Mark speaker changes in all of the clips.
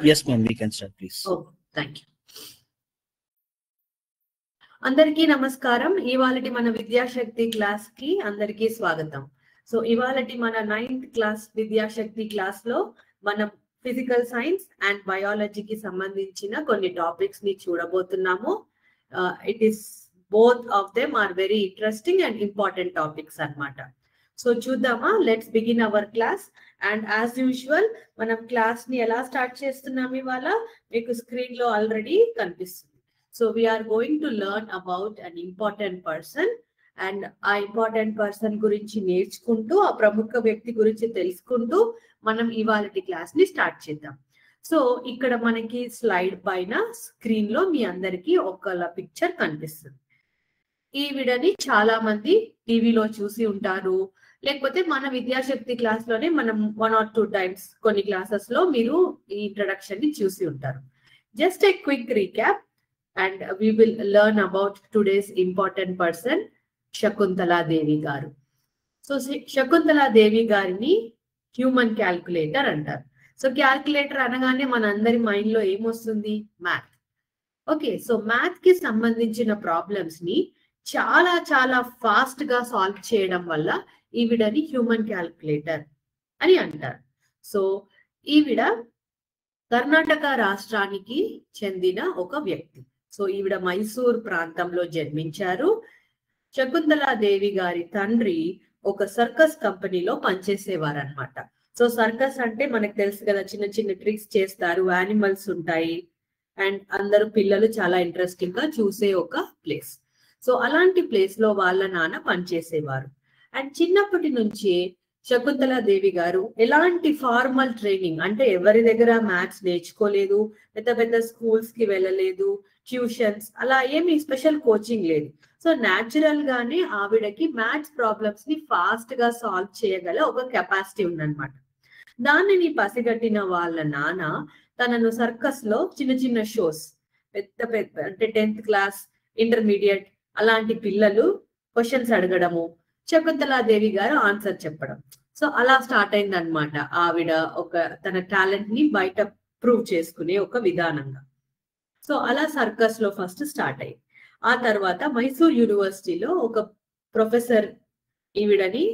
Speaker 1: Yes, ma'am, we can start, please.
Speaker 2: Oh, thank you. అందరికీ నమస్కారం. ఇవాళటి మన విద్యాశక్తి క్లాస్ కి అందరికీ స్వాగతం. సో ఇవాళటి మన 9th క్లాస్ విద్యాశక్తి క్లాస్ లో మనం ఫిజికల్ సైన్స్ అండ్ బయాలజీకి సంబంధించిన కొన్ని టాపిక్స్ ని చూడబోతున్నాము. It is both of them are very interesting and important topics అన్నమాట. సో చూద్దామా, let's begin our class. And as usual మనం క్లాస్ ని ఎలా స్టార్ట్ చేస్తున్నాం ఇవాళ మీకు స్క్రీన్ లో ఆల్రెడీ కనిపిస్తుంది. So we are going to learn about an important person, and ఆ ఇంపార్టెంట్ పర్సన్ గురించి నేర్చుకుంటూ ఆ ప్రముఖ వ్యక్తి గురించి తెలుసుకుంటూ మనం ఇవాళటి క్లాస్ ని స్టార్ట్ చేద్దాం. సో ఇక్కడ మనకి స్లైడ్ పైన స్క్రీన్ లో మీ అందరికి ఒక పిక్చర్ కనిపిస్తుంది. ఈ వీడియోని చాలా మంది టీవీలో చూసి ఉంటారు, లేకపోతే మన విద్యాశక్తి క్లాస్ లోనే మనం 1 or 2 times కొన్ని క్లాసెస్ లో మీరు ఈ ఇంట్రడక్షన్ ని చూసి ఉంటారు. Just a quick recap and we will learn about today's important person, Shakuntala Devi garu. So Shakuntala Devi garini human calculator antaru. So calculator anagane manandari mind lo em ostundi, math. Okay, so math ki sambandhinchina problems ni చాలా fast గా solve చేయడం వల్ల ఈవిడని human calculator అని అంటారు. So ఈవిడ కర్ణాటక రాష్ట్రానికి చెందిన ఒక వ్యక్తి. సో ఈవిడ మైసూర్ ప్రాంతంలో జన్మించారు. శకుంతలా దేవి గారి తండ్రి ఒక సర్కస్ కంపెనీలో పనిచేసేవారు అనమాట. సో సర్కస్ అంటే మనకు తెలుసు కదా, చిన్న చిన్న ట్రిక్స్ చేస్తారు, యానిమల్స్ ఉంటాయి, అండ్ అందరూ పిల్లలు చాలా ఇంట్రెస్టింగ్ గా చూసే ఒక ప్లేస్. సో అలాంటి ప్లేస్ లో వాళ్ళ నాన్న పనిచేసేవారు. అండ్ చిన్నప్పటి నుంచి శకుంతలా దేవి గారు ఎలాంటి ఫార్మల్ ట్రైనింగ్ అంటే ఎవరి దగ్గర మ్యాథ్స్ నేర్చుకోలేదు, పెద్ద స్కూల్స్ కి వెళ్ళలేదు, ట్యూషన్స్ అలా ఏమి స్పెషల్ కోచింగ్ లేదు. సో న్యాచురల్ గానే ఆవిడకి మ్యాథ్స్ ప్రాబ్లమ్స్ ని ఫాస్ట్ గా సాల్వ్ చేయగల ఒక కెపాసిటీ ఉందన్నమాట. దానిని పసిగట్టిన వాళ్ళ నాన్న తనను సర్కస్ లో చిన్న షోస్, పెద్ద అంటే 10th క్లాస్, ఇంటర్మీడియట్ అలాంటి పిల్లలు క్వశ్చన్స్ అడగడము, శకుంతలా దేవి గారు ఆన్సర్ చెప్పడం. సో అలా స్టార్ట్ అయింది అనమాట ఆవిడ ఒక తన టాలెంట్ ని బయట ప్రూవ్ చేసుకునే ఒక విధానంగా. సో అలా సర్కస్ లో ఫస్ట్ స్టార్ట్ అయ్యింది. ఆ తర్వాత మైసూర్ యూనివర్సిటీలో ఒక ప్రొఫెసర్ ఈవిడని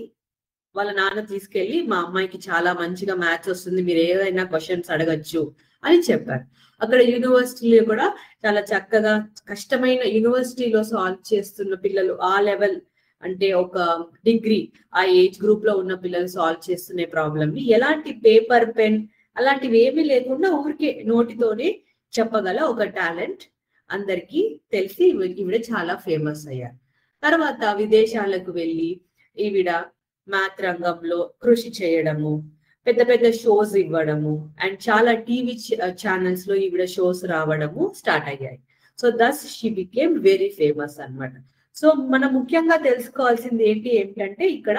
Speaker 2: వాళ్ళ నాన్న తీసుకెళ్లి, మా అమ్మాయికి చాలా మంచిగా మ్యాథ్స్ వస్తుంది, మీరు ఏదైనా క్వశ్చన్స్ అడగచ్చు అని చెప్పారు. అక్కడ యూనివర్సిటీలో కూడా చాలా చక్కగా కష్టమైన యూనివర్సిటీలో సాల్వ్ చేస్తున్న పిల్లలు, ఆ లెవెల్ అంటే ఒక డిగ్రీ ఆ ఏజ్ గ్రూప్ లో ఉన్న పిల్లలు సాల్వ్ చేస్తున్న ప్రాబ్లమ్ ని ఎలాంటి పేపర్ పెన్ అలాంటివి ఏమీ లేకుండా ఊరికే నోటితోనే చెప్పగల ఒక టాలెంట్ అందరికి తెలిసి ఈవిడ చాలా ఫేమస్ అయ్యారు. తర్వాత విదేశాలకు వెళ్ళి ఈవిడ మ్యాథ్ రంగంలో కృషి చేయడము, పెద్ద షోస్ ఇవ్వడము, అండ్ చాలా టీవీ ఛానల్స్ లో ఈవిడ షోస్ రావడము స్టార్ట్ అయ్యాయి. So thus she became very famous అన్నమాట. సో మనం ముఖ్యంగా తెలుసుకోవాల్సింది ఏంటంటే ఇక్కడ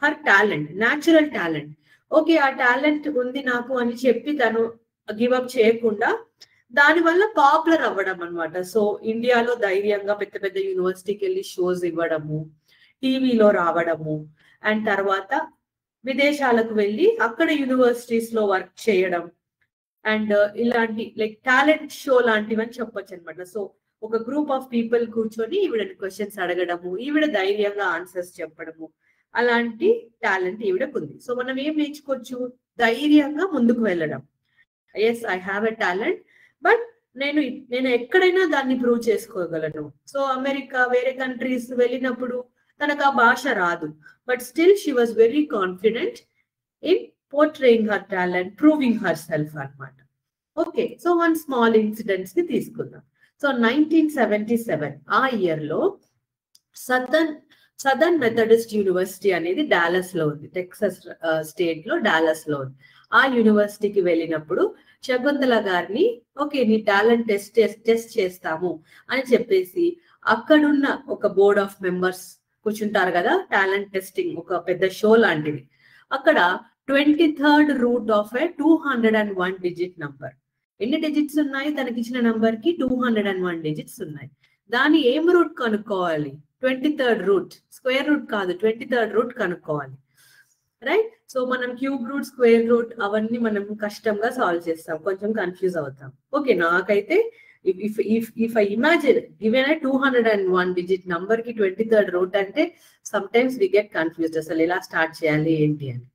Speaker 2: her talent, natural talent. Okay, ఆ టాలెంట్ ఉంది నాకు అని చెప్పి తను గివప్ చేయకుండా దానివల్ల పాపులర్ అవ్వడం అనమాట. సో ఇండియాలో ధైర్యంగా పెద్ద యూనివర్సిటీకి వెళ్ళి షోస్ ఇవ్వడము, టీవీలో రావడము, అండ్ తర్వాత విదేశాలకు వెళ్ళి అక్కడ యూనివర్సిటీస్ లో వర్క్ చేయడం, అండ్ ఇలాంటి లైక్ టాలెంట్ షో లాంటివని చెప్పొచ్చు అనమాట. సో ఒక గ్రూప్ ఆఫ్ పీపుల్ కూర్చొని ఈవిడని క్వశ్చన్స్ అడగడము, ఈవిడ ధైర్యంగా ఆన్సర్స్ చెప్పడము, అలాంటి టాలెంట్ ఈవిడకు ఉంది. సో మనం ఏం నేర్చుకోవచ్చు, ధైర్యంగా ముందుకు వెళ్ళడం. Yes, I have a talent, but నేను ఎక్కడైనా దాన్ని ప్రూవ్ చేసుకోగలను. సో అమెరికా వేరే కంట్రీస్ వెళ్ళినప్పుడు తనకు ఆ భాష రాదు, but still she was very confident in portraying her talent, proving her self అన్నమాట. ఓకే, సో 1 స్మాల్ ఇన్సిడెంట్స్ ని తీసుకుందాం. సో 1977 ఆ ఇయర్ లో సదర్న్ మెథడిస్ట్ యూనివర్సిటీ అనేది డాలస్ లో ఉంది, టెక్సస్ స్టేట్ లో డాలస్ లో ఉంది. ఆ యూనివర్సిటీకి వెళ్ళినప్పుడు శకుంతల గారిని ఓకే నీ టాలెంట్ టెస్ట్ చేస్తాము అని చెప్పేసి అక్కడున్న ఒక బోర్డ్ ఆఫ్ మెంబర్స్ కూర్చుంటారు కదా, టాలెంట్ టెస్టింగ్ ఒక పెద్ద షో లాంటిది. అక్కడ 23rd root of A 201 digit number. ఎన్ని డిజిట్స్ ఉన్నాయి తనకి ఇచ్చిన నంబర్ కి? 201 డిజిట్స్ ఉన్నాయి. దాని ఏం రూట్ కనుక్కోవాలి? 23rd రూట్, స్క్వేర్ రూట్ కాదు, 23rd రూట్ కనుక్కోవాలి. రైట్. సో మనం క్యూబ్ రూట్, స్క్వేర్ రూట్ అవన్నీ మనం కష్టంగా సాల్వ్ చేస్తాం, కొంచెం కన్ఫ్యూజ్ అవుతాం. ఓకే, నాకైతే if I imagine given a 201 digit number కి 23rd root అంటే sometimes we get confused అసలు ఎలా స్టార్ట్ చేయాలి ఏంటి అని,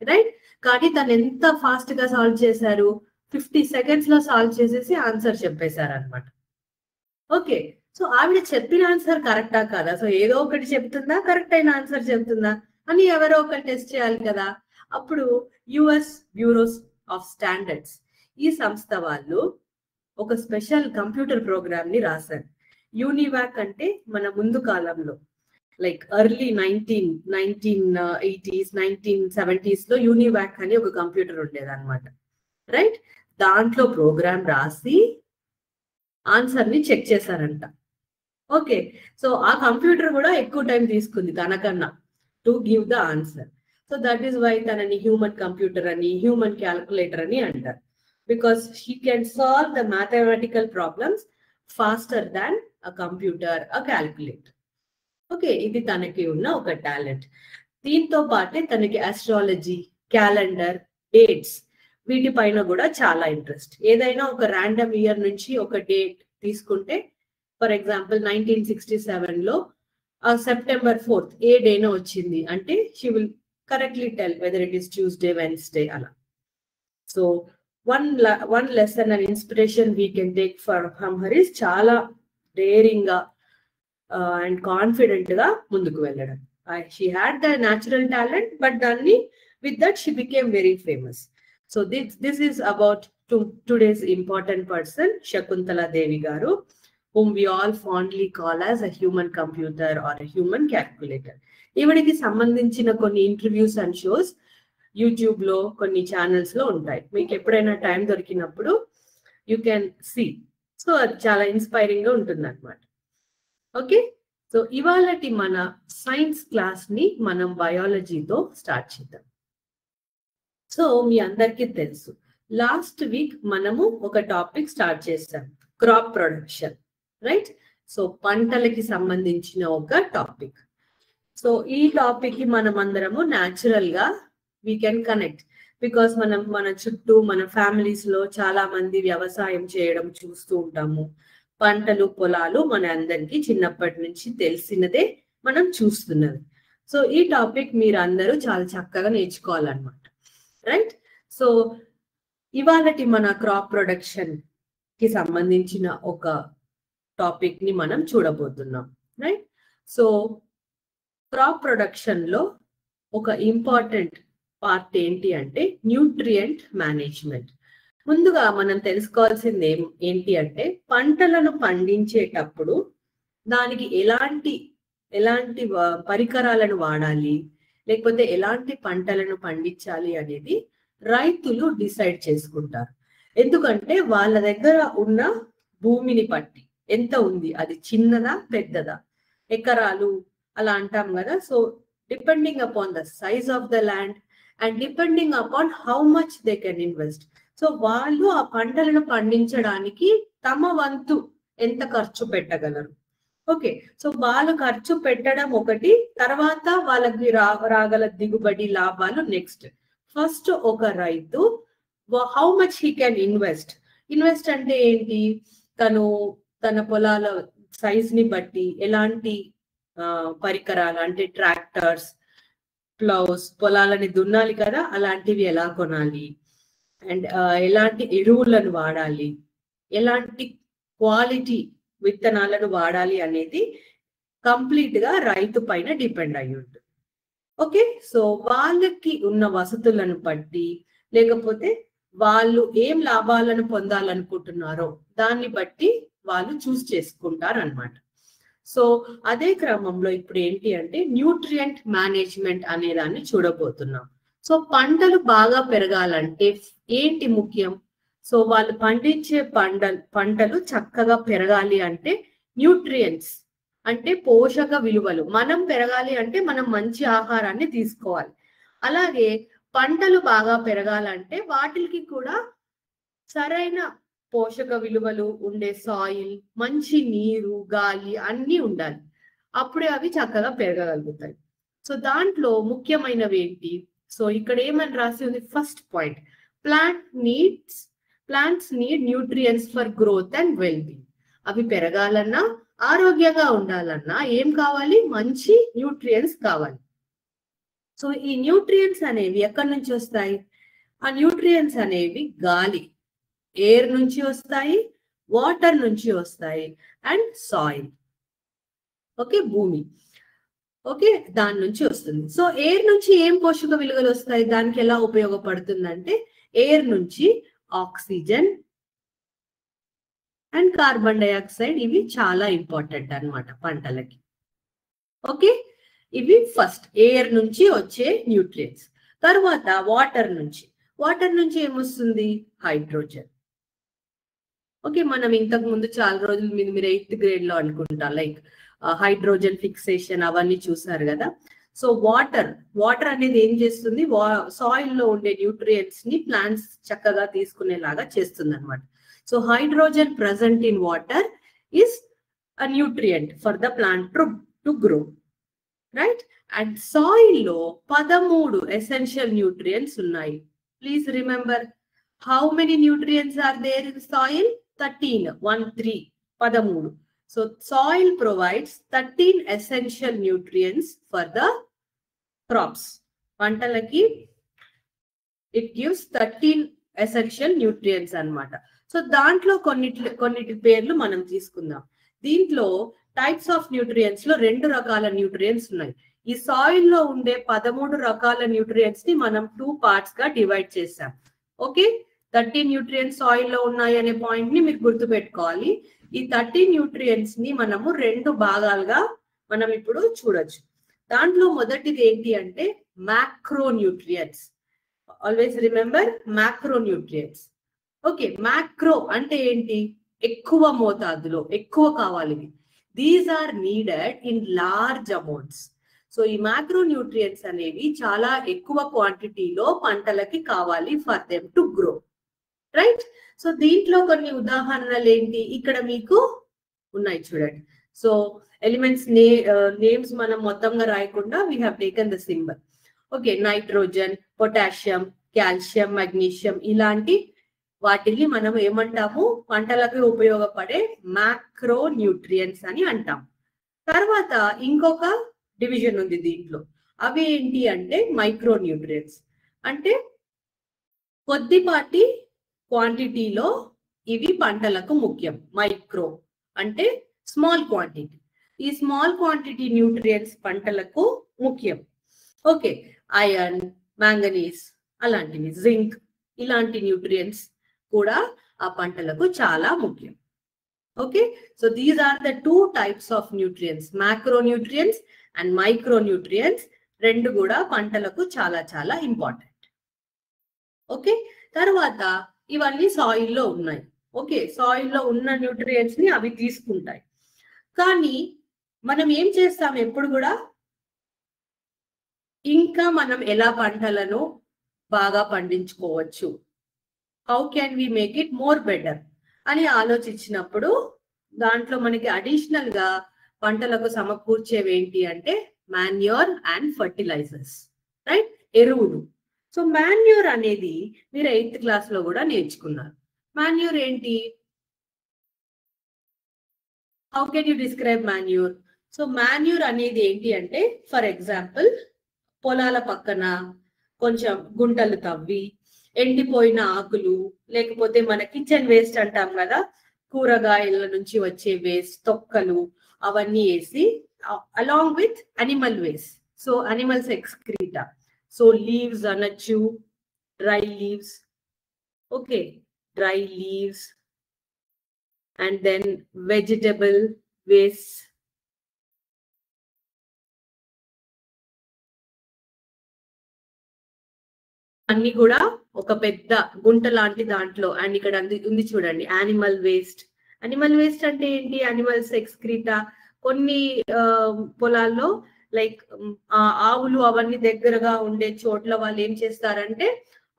Speaker 2: రైట్. కానీ తను ఎంత ఫాస్ట్ గా సాల్వ్ చేశారు, 50 seconds లో సాల్వ్ చేసేసి ఆన్సర్ చెప్పేశారు అనమాట. ఓకే, సో ఆవిడ చెప్పిన ఆన్సర్ కరెక్టా కాదా, సో ఏదో ఒకటి చెప్తుందా, కరెక్ట్ అయిన ఆన్సర్ చెప్తుందా అని ఎవరో ఒకటి టెస్ట్ చేయాలి కదా. అప్పుడు యుఎస్ బ్యూరోస్ ఆఫ్ స్టాండర్డ్స్ ఈ సంస్థ వాళ్ళు ఒక స్పెషల్ కంప్యూటర్ ప్రోగ్రామ్ ని రాశారు. యూనివాక్ అంటే మన ముందు కాలంలో లైక్ ఎర్లీ 1980s 1970s లో యూనివాక్ అని ఒక కంప్యూటర్ ఉండేది అనమాట, రైట్. దాంట్లో ప్రోగ్రామ్ రాసి ఆన్సర్ ని చెక్ చేశారంట. ఓకే, సో ఆ కంప్యూటర్ కూడా ఎక్కువ టైం తీసుకుంది తనకన్నా to give the answer. So that is why తనని హ్యూమన్ కంప్యూటర్ అని, హ్యూమన్ క్యాల్కులేటర్ అని అంటారు. Because she can solve the mathematical problems faster than a computer, a calculator. Okay, ఇది తనకి ఉన్న ఒక టాలెంట్. దీంతో పాటే తనకి ఆస్ట్రాలజీ, క్యాలెండర్, డేట్స్ వీటిపైన కూడా చాలా ఇంట్రెస్ట్. ఏదైనా ఒక ర్యాండమ్ ఇయర్ నుంచి ఒక డేట్ తీసుకుంటే, ఫర్ ఎగ్జాంపుల్ 1967 లో September 4th ఏ డేనో వచ్చింది అంటే she will correctly tell whether it is Tuesday, Wednesday అలా. So one lesson and inspiration we can take from her is చాలా డేరింగ్ గా అండ్ కాన్ఫిడెంట్ గా ముందుకు వెళ్ళడం. She had the natural talent, but దాన్ని with that she became very famous. So this is about today's important person, Shakuntala Devi garu, whom we all fondly call as a human computer or a human calculator. ఈవిడికి సంబంధించిన కొన్ని interviews and shows YouTube లో కొన్ని channels లో ఉంటాయి, మీకు ఎప్పుడైనా time దొరికినప్పుడు యూ కెన్ సీ. సో అది చాలా ఇన్స్పైరింగ్ గా ఉంటుంది అనమాట. ఓకే, సో ఇవాళటి మన సైన్స్ క్లాస్ ని మనం బయాలజీతో స్టార్ట్ చేద్దాం. సో మీ అందరికీ తెలుసు, లాస్ట్ వీక్ మనము ఒక టాపిక్ స్టార్ట్ చేస్తాం, క్రాప్ ప్రొడక్షన్, రైట్. సో పంటలకి సంబంధించిన ఒక టాపిక్. సో ఈ టాపిక్ కి మనం అందరము న్యాచురల్ గా we can connect because మన చుట్టూ మన ఫ్యామిలీస్ లో చాలా మంది వ్యవసాయం చేయడం చూస్తూ ఉంటాము. పంటలు, పొలాలు మన అందరికి చిన్నప్పటి నుంచి తెలిసినదే, మనం చూస్తున్నది. సో ఈ టాపిక్ మీరు అందరూ చాలా చక్కగా నేర్చుకోవాలన్నమాట, రైట్. సో ఇవాళటి మన క్రాప్ ప్రొడక్షన్ కి సంబంధించిన ఒక టాపిక్ ని మనం చూడబోతున్నాం, రైట్. సో క్రాప్ ప్రొడక్షన్ లో ఒక ఇంపార్టెంట్ పార్ట్ ఏంటి అంటే న్యూట్రియంట్ మేనేజ్మెంట్. ముందుగా మనం తెలుసుకోవాల్సింది ఏంటి అంటే పంటలను పండించేటప్పుడు దానికి ఎలాంటి పరికరాలను వాడాలి, లేకపోతే ఎలాంటి పంటలను పండించాలి అనేది రైతులు డిసైడ్ చేసుకుంటారు. ఎందుకంటే వాళ్ళ దగ్గర ఉన్న భూమిని బట్టి ఎంత ఉంది, అది చిన్నదా పెద్దదా, ఎకరాలు అలా అంటాం కదా. So depending upon the size of the land and depending upon how much they can invest. So వాళ్ళు ఆ పంటలను పండించడానికి తమ వంతు ఎంత ఖర్చు పెట్టగలరు. ఓకే, సో వాళ్ళు ఖర్చు పెట్టడం ఒకటి, తర్వాత వాళ్ళకి రాగల దిగుబడి, లాభాలు నెక్స్ట్. ఫస్ట్ ఒక రైతు how much he can invest అంటే ఏంటి, తను తన పొలాల సైజ్ ని బట్టి ఎలాంటి పరికరాలు అంటే ట్రాక్టర్స్, ప్లౌస్, పొలాలని దున్నాలి కదా, అలాంటివి ఎలా కొనాలి, అండ్ ఎలాంటి ఎరువులను వాడాలి, ఎలాంటి క్వాలిటీ విత్తనాలను వాడాలి అనేది కంప్లీట్ గా రైతు పైన డిపెండ్ అయి ఉంటుంది. ఓకే, సో వాళ్ళకి ఉన్న వసతులను బట్టి, లేకపోతే వాళ్ళు ఏం లాభాలను పొందాలనుకుంటున్నారో దాన్ని బట్టి వాళ్ళు చూస్ చేసుకుంటారు అన్నమాట. సో అదే క్రమంలో ఇప్పుడు ఏంటి అంటే న్యూట్రియంట్ మేనేజ్మెంట్ అనే దాన్ని చూడబోతున్నాం. సో పంటలు బాగా పెరగాలంటే ఏంటి ముఖ్యం, సో వాళ్ళు పండించే పంటలు చక్కగా పెరగాలి అంటే న్యూట్రియంట్స్ అంటే పోషక విలువలు మనం పెరగాలి అంటే మనం మంచి ఆహారాన్ని తీసుకోవాలి. అలాగే పంటలు బాగా పెరగాలంటే వాటికి కూడా సరైన పోషక విలువలు ఉండే సాయిల్, మంచి నీరు, గాలి అన్ని ఉండాలి, అప్పుడే అవి చక్కగా పెరగగలుగుతాయి. సో దాంట్లో ముఖ్యమైనవి ఏంటి, సో ఇక్కడ ఏమని రాసి ఉంది, first point, plants need nutrients for growth and wellbeing. అవి పెరగాలన్నా ఆరోగ్యంగా ఉండాలన్నా ఏం కావాలి, మంచి న్యూట్రియంట్స్ కావాలి. సో ఈ న్యూట్రియంట్స్ అనేవి ఎక్కడి నుంచి వస్తాయి? ఆ న్యూట్రియంట్స్ అనేవి గాలి, ఎయిర్ నుంచి వస్తాయి, వాటర్ నుంచి వస్తాయి, అండ్ సాయిల్, ఓకే, భూమి, ఓకే, దాని నుంచి వస్తుంది. సో ఎయిర్ నుంచి ఏం పోషక విలువలు వస్తాయి, దానికి ఎలా ఉపయోగపడుతుందంటే ఎయిర్ నుంచి ఆక్సిజన్ అండ్ కార్బన్ డైఆక్సైడ్, ఇవి చాలా ఇంపార్టెంట్ అన్నమాట పంటలకి. ఓకే, ఇవి ఫస్ట్ ఎయిర్ నుంచి వచ్చే న్యూట్రియంట్స్. తర్వాత వాటర్ నుంచి ఏమొస్తుంది, హైడ్రోజన్. ఓకే, మనం ఇంతకు ముందు చాలా రోజుల మీద మీరు 8th grade లో అనుకుంటా లైక్ హైడ్రోజన్ ఫిక్సేషన్ అవన్నీ చూసారు కదా. సో వాటర్ అనేది ఏం చేస్తుంది, సాయిల్ లో ఉండే న్యూట్రియంట్స్ ని ప్లాంట్స్ చక్కగా తీసుకునేలాగా చేస్తుంది అనమాట. So hydrogen present in water is a nutrient for the plant to grow, right. And soil లో 13 ఎసెన్షియల్ న్యూట్రియంట్స్ ఉన్నాయి. Please remember, how many nutrients are there in soil? 13. So soil provides 13 essential nutrients for the crops. Pantalaki, it gives 13 essential nutrients అన్నమాట. So దాంట్లో కొన్నిటి పేర్లు మనం తీసుకుందాం. దీంట్లో types of nutrients లో 2 రకాల న్యూట్రియంట్స్ ఉన్నాయి. ఈ సాయిల్ లో ఉండే 13 రకాల న్యూట్రియంట్స్ ని మనం 2 parts గా డివైడ్ చేసాం. ఓకే, 13 న్యూట్రియంట్స్ సాయిల్ లో ఉన్నాయి అనే పాయింట్ ని మీరు గుర్తు పెట్టుకోవాలి. ఈ 13 న్యూట్రియంట్స్ ని మనము 2 భాగాలుగా మనం ఇప్పుడు చూడొచ్చు. దాంట్లో మొదటిది ఏంటి అంటే macro nutrients. Always remember macro nutrients. Okay, macro అంటే ఏంటి, ఎక్కువ మోతాదులో, ఎక్కువ కావాలి. These are needed in large amounts. So ఈ మ్యాక్రో న్యూట్రియంట్స్ అనేవి చాలా ఎక్కువ క్వాంటిటీలో పంటలకి కావాలి for them to grow, right. So దీంట్లో కొన్ని ఉదాహరణలు ఏంటి ఇక్కడ మీకు ఉన్నాయి చూడండి. సో ఎలిమెంట్స్ నేమ్స్ మనం మొత్తంగా రాయకుండా we have taken the symbol. Okay, nitrogen, potassium, calcium, magnesium, ఇలాంటి వాటిని మనం ఏమంటాము, పంటలకు ఉపయోగపడే మ్యాక్రో న్యూట్రియంట్స్ అని అంటాం. తర్వాత ఇంకొక డివిజన్ ఉంది దీంట్లో, అవి ఏంటి అంటే మైక్రో న్యూట్రియంట్స్. అంటే కొద్దిపాటి క్వాంటిటీలో ఇవి పంటలకు ముఖ్యం. మైక్రో అంటే స్మాల్ క్వాంటిటీ. ఈ స్మాల్ క్వాంటిటీ న్యూట్రియంట్స్ పంటలకు ముఖ్యం. ఓకే, ఐరన్, మ్యాంగనీస్ అలాంటివి, జింక్, ఇలాంటి న్యూట్రియంట్స్ కూడా ఆ పంటలకు చాలా ముఖ్యం. Okay, so these are the 2 types of nutrients, macro nutrients and micro nutrients. 2 కూడా పంటలకు చాలా చాలా ఇంపార్టెంట్. ఓకే, తర్వాత ఇవన్నీ సాయిల్ లో ఉన్నాయి. ఓకే, సాయిల్ లో ఉన్న న్యూట్రియంట్స్ ని అవి తీసుకుంటాయి. కానీ మనం ఏం చేస్తాం ఎప్పుడు కూడా, ఇంకా మనం ఎలా పంటలను బాగా పండించుకోవచ్చు, how can we make it more better అని ఆలోచించినప్పుడు దాంట్లో మనకి అడిషనల్ గా పంటలకు సమకూర్చేవి ఏంటి అంటే మాన్యూర్ అండ్ ఫర్టిలైజర్స్, రైట్, ఎరువులు. సో మాన్యూర్ అనేది మీరు 8th class లో కూడా నేర్చుకున్నారు. మాన్యూర్ ఏంటి, how can you describe manure? So manure అనేది ఏంటి అంటే, ఫర్ ఎగ్జాంపుల్ పొలాల పక్కన కొంచెం గుంటలు తవ్వి ఎండిపోయిన ఆకులు, లేకపోతే మన కిచెన్ వేస్ట్ అంటాం కదా, కూరగాయల నుంచి వచ్చే వేస్ట్, తొక్కలు, అవన్నీ వేసి along with animal waste. So animals excreta, so leaves అనొచ్చు, dry leaves. Okay, dry leaves and then vegetable waste. అన్ని కూడా ఒక పెద్ద గుంట లాంటి దాంట్లో, అండ్ ఇక్కడ ఉంది చూడండి యానిమల్ వేస్ట్. అనిమల్ వేస్ట్ అంటే ఏంటి, అనిమల్స్ ఎక్స్క్రీటా. కొన్ని పొలాల్లో లైక్ ఆవులు అవన్నీ దగ్గరగా ఉండే చోట్ల వాళ్ళు ఏం చేస్తారంటే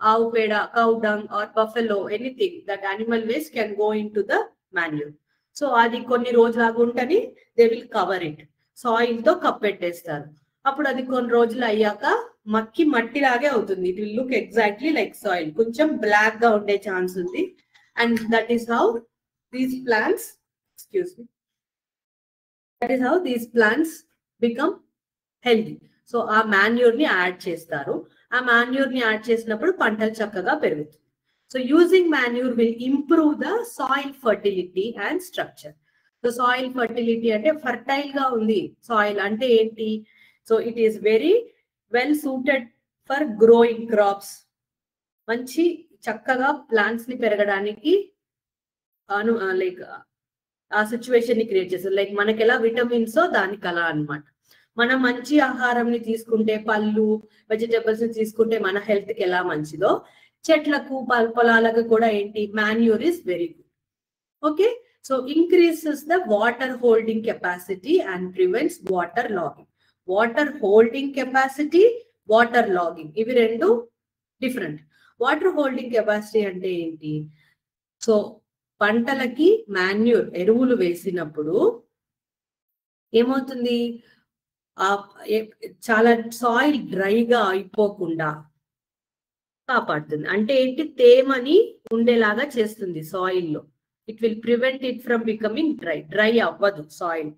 Speaker 2: ఆవు పేడ, cow dung or buffalo, anything that animal waste can go into the manure. So అది కొన్ని రోజుల గుంటని they will cover it, soil తో కప్పెట్టేస్తారు. అప్పుడు అది కొన్ని రోజులు అయ్యాక మక్కి మట్టి లాగే అవుతుంది. It will look exactly like soil. కొంచెం బ్లాక్ గా ఉండే ఛాన్స్ ఉంది. And that is how these plants become healthy. So ఆ మాన్యూర్ ని యాడ్ చేస్తారు. ఆ మాన్యూర్ ని యాడ్ చేసినప్పుడు పంటలు చక్కగా పెరుగుతాయి. So using manure will improve the soil fertility and structure. So soil fertility అంటే ఫర్టైల్ గా ఉంది సాయిల్ అంటే ఏంటి? So it is very well suited for growing crops. మంచి చక్కగా ప్లాంట్స్ ని పెరగడానికి లైక్ ఆ సిచ్యువేషన్ ని క్రియేట్ చేస్తారు. లైక్ మనకి ఎలా విటమిన్స్ దానికి అలా అన్నమాట. మనం మంచి ఆహారం ని తీసుకుంటే, పళ్ళు వెజిటబుల్స్ ని తీసుకుంటే మన హెల్త్ కి ఎలా మంచిదో, చెట్లకు పొలాలకు కూడా ఏంటి, manure is very good. Okay, so increases the water holding capacity and prevents water logging. Water holding capacity, water logging ఇవి రెండు డిఫరెంట్. వాటర్ హోల్డింగ్ కెపాసిటీ అంటే ఏంటి? సో పంటలకి మాన్యూర్ ఎరువులు వేసినప్పుడు ఏమవుతుంది, చాలా సాయిల్ డ్రైగా అయిపోకుండా కాపాడుతుంది. అంటే ఏంటి, తేమని ఉండేలాగా చేస్తుంది సాయిల్ లో. It will prevent it from becoming dry అవ్వదు సాయిల్.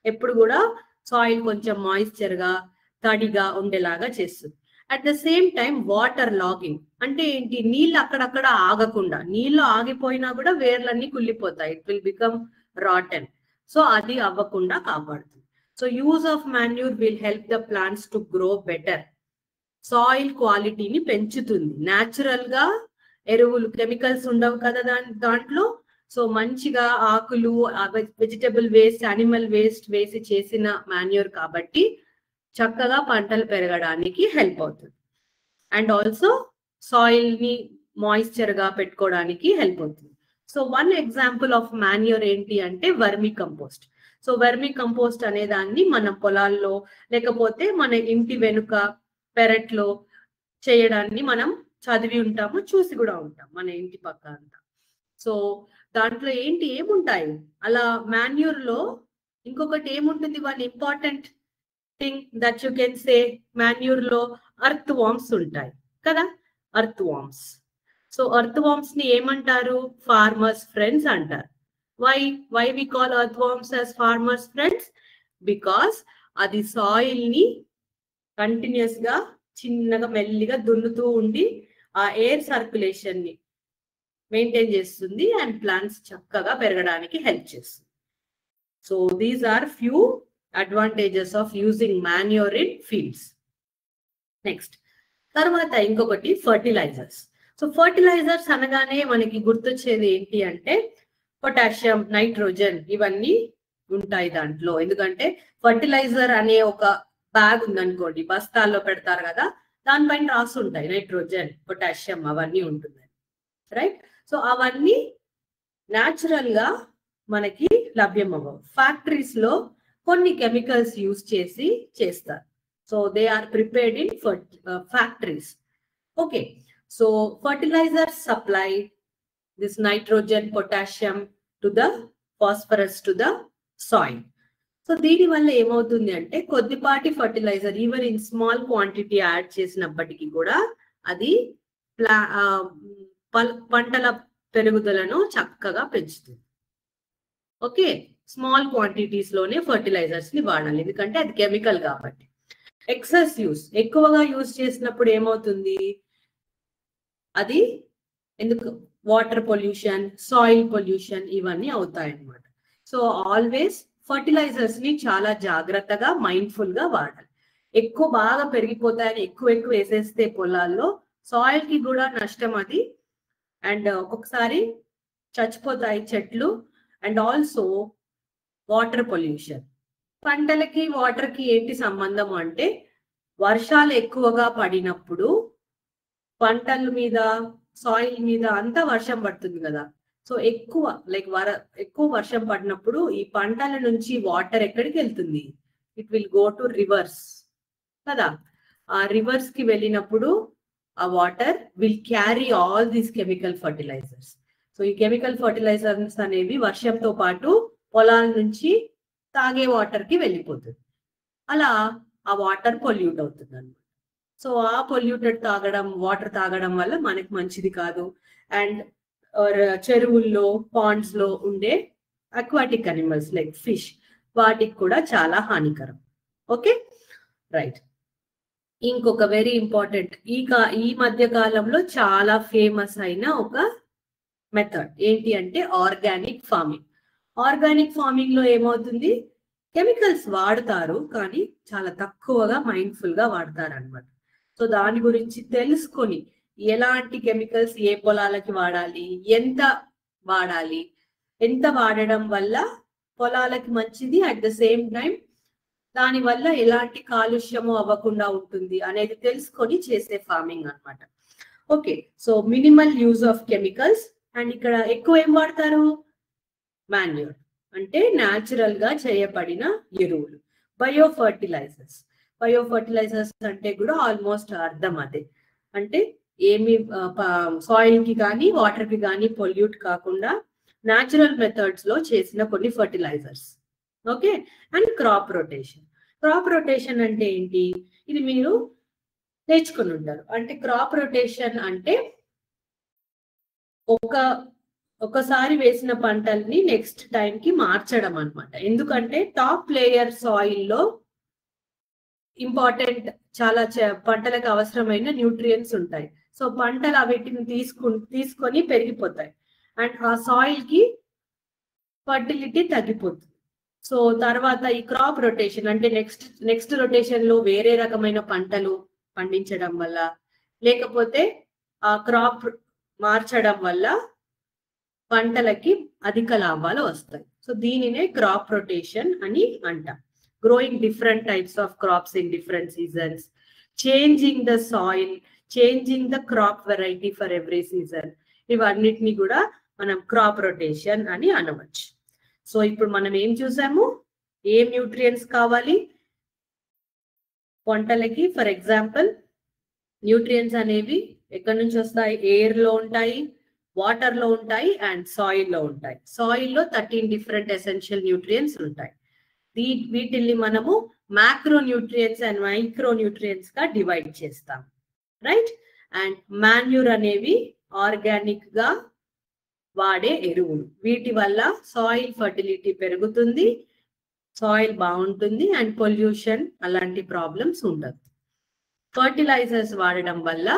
Speaker 2: ఎప్పుడు కూడా సాయిల్ కొంచెం మాయిశ్చర్ గా తడిగా ఉండేలాగా చేస్తుంది. At the same time water logging అంటే ఏంటి, నీళ్ళు అక్కడక్కడ ఆగకుండా, నీళ్ళు ఆగిపోయినా కూడా వేర్లన్నీ కుళ్ళిపోతాయి. It will become rotten. So అది అవ్వకుండా కాపాడుతుంది. So use of manure will help the plants to grow better. Soil క్వాలిటీని పెంచుతుంది. న్యాచురల్ గా ఎరువులు, కెమికల్స్ ఉండవు కదా దాంట్లో. సో మంచిగా ఆకులు, వెజిటబుల్ వేస్ట్, యానిమల్ వేస్ట్ వేసి చేసిన మాన్యూర్ కాబట్టి చక్కగా పంటలు పెరగడానికి హెల్ప్ అవుతుంది. అండ్ ఆల్సో సాయిల్ ని మాయిశ్చర్ గా పెట్టుకోవడానికి హెల్ప్ అవుతుంది. So one example of manure ఏంటి అంటే vermi compost. So vermi compost అనే దాన్ని మన పొలాల్లో లేకపోతే మన ఇంటి వెనుక పెరట్లో చేయడాన్ని మనం చదివి ఉంటాము, చూసి కూడా ఉంటాం మన ఇంటి పక్క అంతా. సో దాంట్లో ఏంటి, ఏముంటాయి అలా మాన్యూర్ లో? ఇంకొకటి ఏముంటుంది, one important thing that you can say, manure లో అర్త్ వామ్స్ ఉంటాయి కదా, అర్త్ వామ్స్. సో అర్త్ వామ్స్ ని ఏమంటారు? ఫార్మర్స్ ఫ్రెండ్స్ అంటారు. Why we call earthworms as farmers friends? Because అది సాయిల్ ని కంటిన్యూస్ గా చిన్నగా మెల్లిగా దున్నుతూ ఉండి ఆ ఎయిర్ సర్క్యులేషన్ ని మెయింటైన్ చేస్తుంది అండ్ ప్లాంట్స్ చక్కగా పెరగడానికి హెల్ప్ చేస్తుంది. So these are few advantages of using manure in fields. Next తర్వాత ఇంకొకటి ఫర్టిలైజర్స్. సో ఫర్టిలైజర్స్ అనగానే మనకి గుర్తొచ్చేది ఏంటి అంటే పొటాషియం, నైట్రోజన్ ఇవన్నీ ఉంటాయి దాంట్లో. ఎందుకంటే ఫర్టిలైజర్ అనే ఒక బ్యాగ్ ఉందనుకోండి, బస్తాల్లో పెడతారు కదా, దానిపైన రాసి ఉంటాయి నైట్రోజన్, పొటాషియం అవన్నీ ఉంటుంది, రైట్? సో అవన్నీ న్యాచురల్ గా మనకి లభ్యం అవ్వవు. ఫ్యాక్టరీస్ లో కొన్ని కెమికల్స్ యూజ్ చేసి చేస్తారు. So they are prepared in factories. Okay, so fertilizers supply this nitrogen, potassium to the phosphorus to the soil. So దీని వల్ల ఏమవుతుంది అంటే కొద్దిపాటి fertilizer even in small quantity add చేసినప్పటికీ కూడా అది పంటల పెరుగుదలను చక్కగా పెంచుతుంది. ఓకే, స్మాల్ క్వాంటిటీస్ లోనే ఫర్టిలైజర్స్ ని వాడాలి, ఎందుకంటే అది కెమికల్ కాబట్టి. ఎక్సెస్ యూస్, ఎక్కువగా యూజ్ చేసినప్పుడు ఏమవుతుంది, అది ఎందుకు వాటర్ పొల్యూషన్, సాయిల్ పొల్యూషన్ ఇవన్నీ అవుతాయి అన్నమాట. సో ఆల్వేస్ ఫర్టిలైజర్స్ ని చాలా జాగ్రత్తగా, మైండ్ఫుల్ గా వాడాలి. ఎక్కువ బాగా పెరిగిపోతాయని ఎక్కువ వేసేస్తే పొలాల్లో సాయిల్ కి కూడా నష్టం అది. అండ్ ఒక్కొక్కసారి చచ్చిపోతాయి చెట్లు. And also water pollution. పంటలకి వాటర్ కి ఏంటి సంబంధం అంటే, వర్షాలు ఎక్కువగా పడినప్పుడు పంటల మీద, సాయిల్ మీద అంతా వర్షం పడుతుంది కదా. సో ఎక్కువ వర్షం పడినప్పుడు ఈ పంటల నుంచి వాటర్ ఎక్కడికి వెళ్తుంది? It will go to rivers కదా. ఆ రివర్స్ కి వెళ్ళినప్పుడు ఆ water will carry all these chemical fertilizers. So ఈ కెమికల్ ఫర్టిలైజర్స్ అనేవి వర్షంతో పాటు పొలాల నుంచి తాగే వాటర్ కి వెళ్ళిపోతుంది. అలా ఆ వాటర్ పొల్యూట్ అవుతుంది అన్నమాట. సో ఆ పొల్యూటెడ్ వాటర్ తాగడం వల్ల మనకి మంచిది కాదు. అండ్ చెరువుల్లో, పాండ్స్ లో ఉండే అక్వాటిక్ అనిమల్స్ లైక్ ఫిష్, వాటికి కూడా చాలా హానికరం. Okay, right. ఇంకొక వెరీ ఇంపార్టెంట్, ఈ మధ్య కాలంలో చాలా ఫేమస్ అయిన ఒక మెథడ్ ఏంటి అంటే ఆర్గానిక్ ఫార్మింగ్. ఆర్గానిక్ ఫార్మింగ్ లో ఏమవుతుంది, కెమికల్స్ వాడతారు కానీ చాలా తక్కువగా మైండ్ఫుల్ గా వాడతారు అనమాట. సో దాని గురించి తెలుసుకొని ఎలాంటి కెమికల్స్ ఏ పొలాలకి వాడాలి, ఎంత వాడాలి, ఎంత వాడడం వల్ల పొలాలకి మంచిది, అట్ ద సేమ్ టైం దాని వల్ల ఎలాంటి కాలుష్యము అవ్వకుండా ఉంటుంది అనేది తెలుసుకొని చేసే ఫార్మింగ్ అన్నమాట. Okay, so minimal use of chemicals. And ఇక్కడ ఎక్కువ ఏం వాడతారు, మాన్యూర్ అంటే న్యాచురల్ గా చేయబడిన ఎరువులు. బయోఫర్టిలైజర్స్, బయోఫర్టిలైజర్స్ అంటే కూడా ఆల్మోస్ట్ అర్థం అదే, అంటే ఏమి సాయిల్ కి కానీ వాటర్ కి కానీ పొల్యూట్ కాకుండా న్యాచురల్ మెథడ్స్ లో చేసిన కొన్ని fertilizers. Okay, and crop rotation. Crop rotation అంటే ఏంటి, ఇది మీరు నేర్చుకుని ఉంటారు. అంటే క్రాప్ రొటేషన్ అంటే ఒకసారి వేసిన పంటల్ని నెక్స్ట్ టైం కి మార్చడం అన్నమాట. ఎందుకంటే టాప్ లేయర్ సాయిల్ లో ఇంపార్టెంట్ చాలా పంటలకు అవసరమైన న్యూట్రియంట్స్ ఉంటాయి. సో పంటలు వీటిని తీసుకొని పెరిగిపోతాయి అండ్ ఆ సాయిల్ కి ఫర్టిలిటీ తగ్గిపోతుంది. సో తర్వాత ఈ క్రాప్ రొటేషన్ అంటే నెక్స్ట్ రొటేషన్ లో వేరే రకమైన పంటలు పండించడం వల్ల, లేకపోతే ఆ క్రాప్ మార్చడం వల్ల పంటలకి అధిక లాభాలు వస్తాయి. సో దీనినే క్రాప్ రొటేషన్ అని అంటాం. Growing different types of crops in different seasons, changing the soil, changing the crop variety for every season, ఇవన్నిటిని కూడా మనం క్రాప్ రొటేషన్ అని అనవచ్చు. సో ఇప్పుడు మనం ఏం చూసాము, ఏం న్యూట్రియంట్స్ కావాలి పంటలకి. ఫర్ ఎగ్జాంపుల్ న్యూట్రియంట్స్ అనేవి ఎక్కడి నుంచి వస్తాయి, ఎయిర్ లో ఉంటాయి, వాటర్ లో ఉంటాయి అండ్ సాయిల్ లో ఉంటాయి. సాయిల్ లో 13 డిఫరెంట్ ఎసెన్షియల్ న్యూట్రియంట్స్ ఉంటాయి. వీటిల్ని మనము macro nutrients and micro nutrients గా డివైడ్ చేస్తాం, రైట్. అండ్ మాన్యూర్ అనేవి ఆర్గానిక్ గా వాడే ఎరువులు. వీటి వల్ల సాయిల్ ఫర్టిలిటీ పెరుగుతుంది, సాయిల్ బాగుంటుంది అండ్ పొల్యూషన్ అలాంటి ప్రాబ్లమ్స్ ఉండదు. ఫర్టిలైజర్స్ వాడడం వల్ల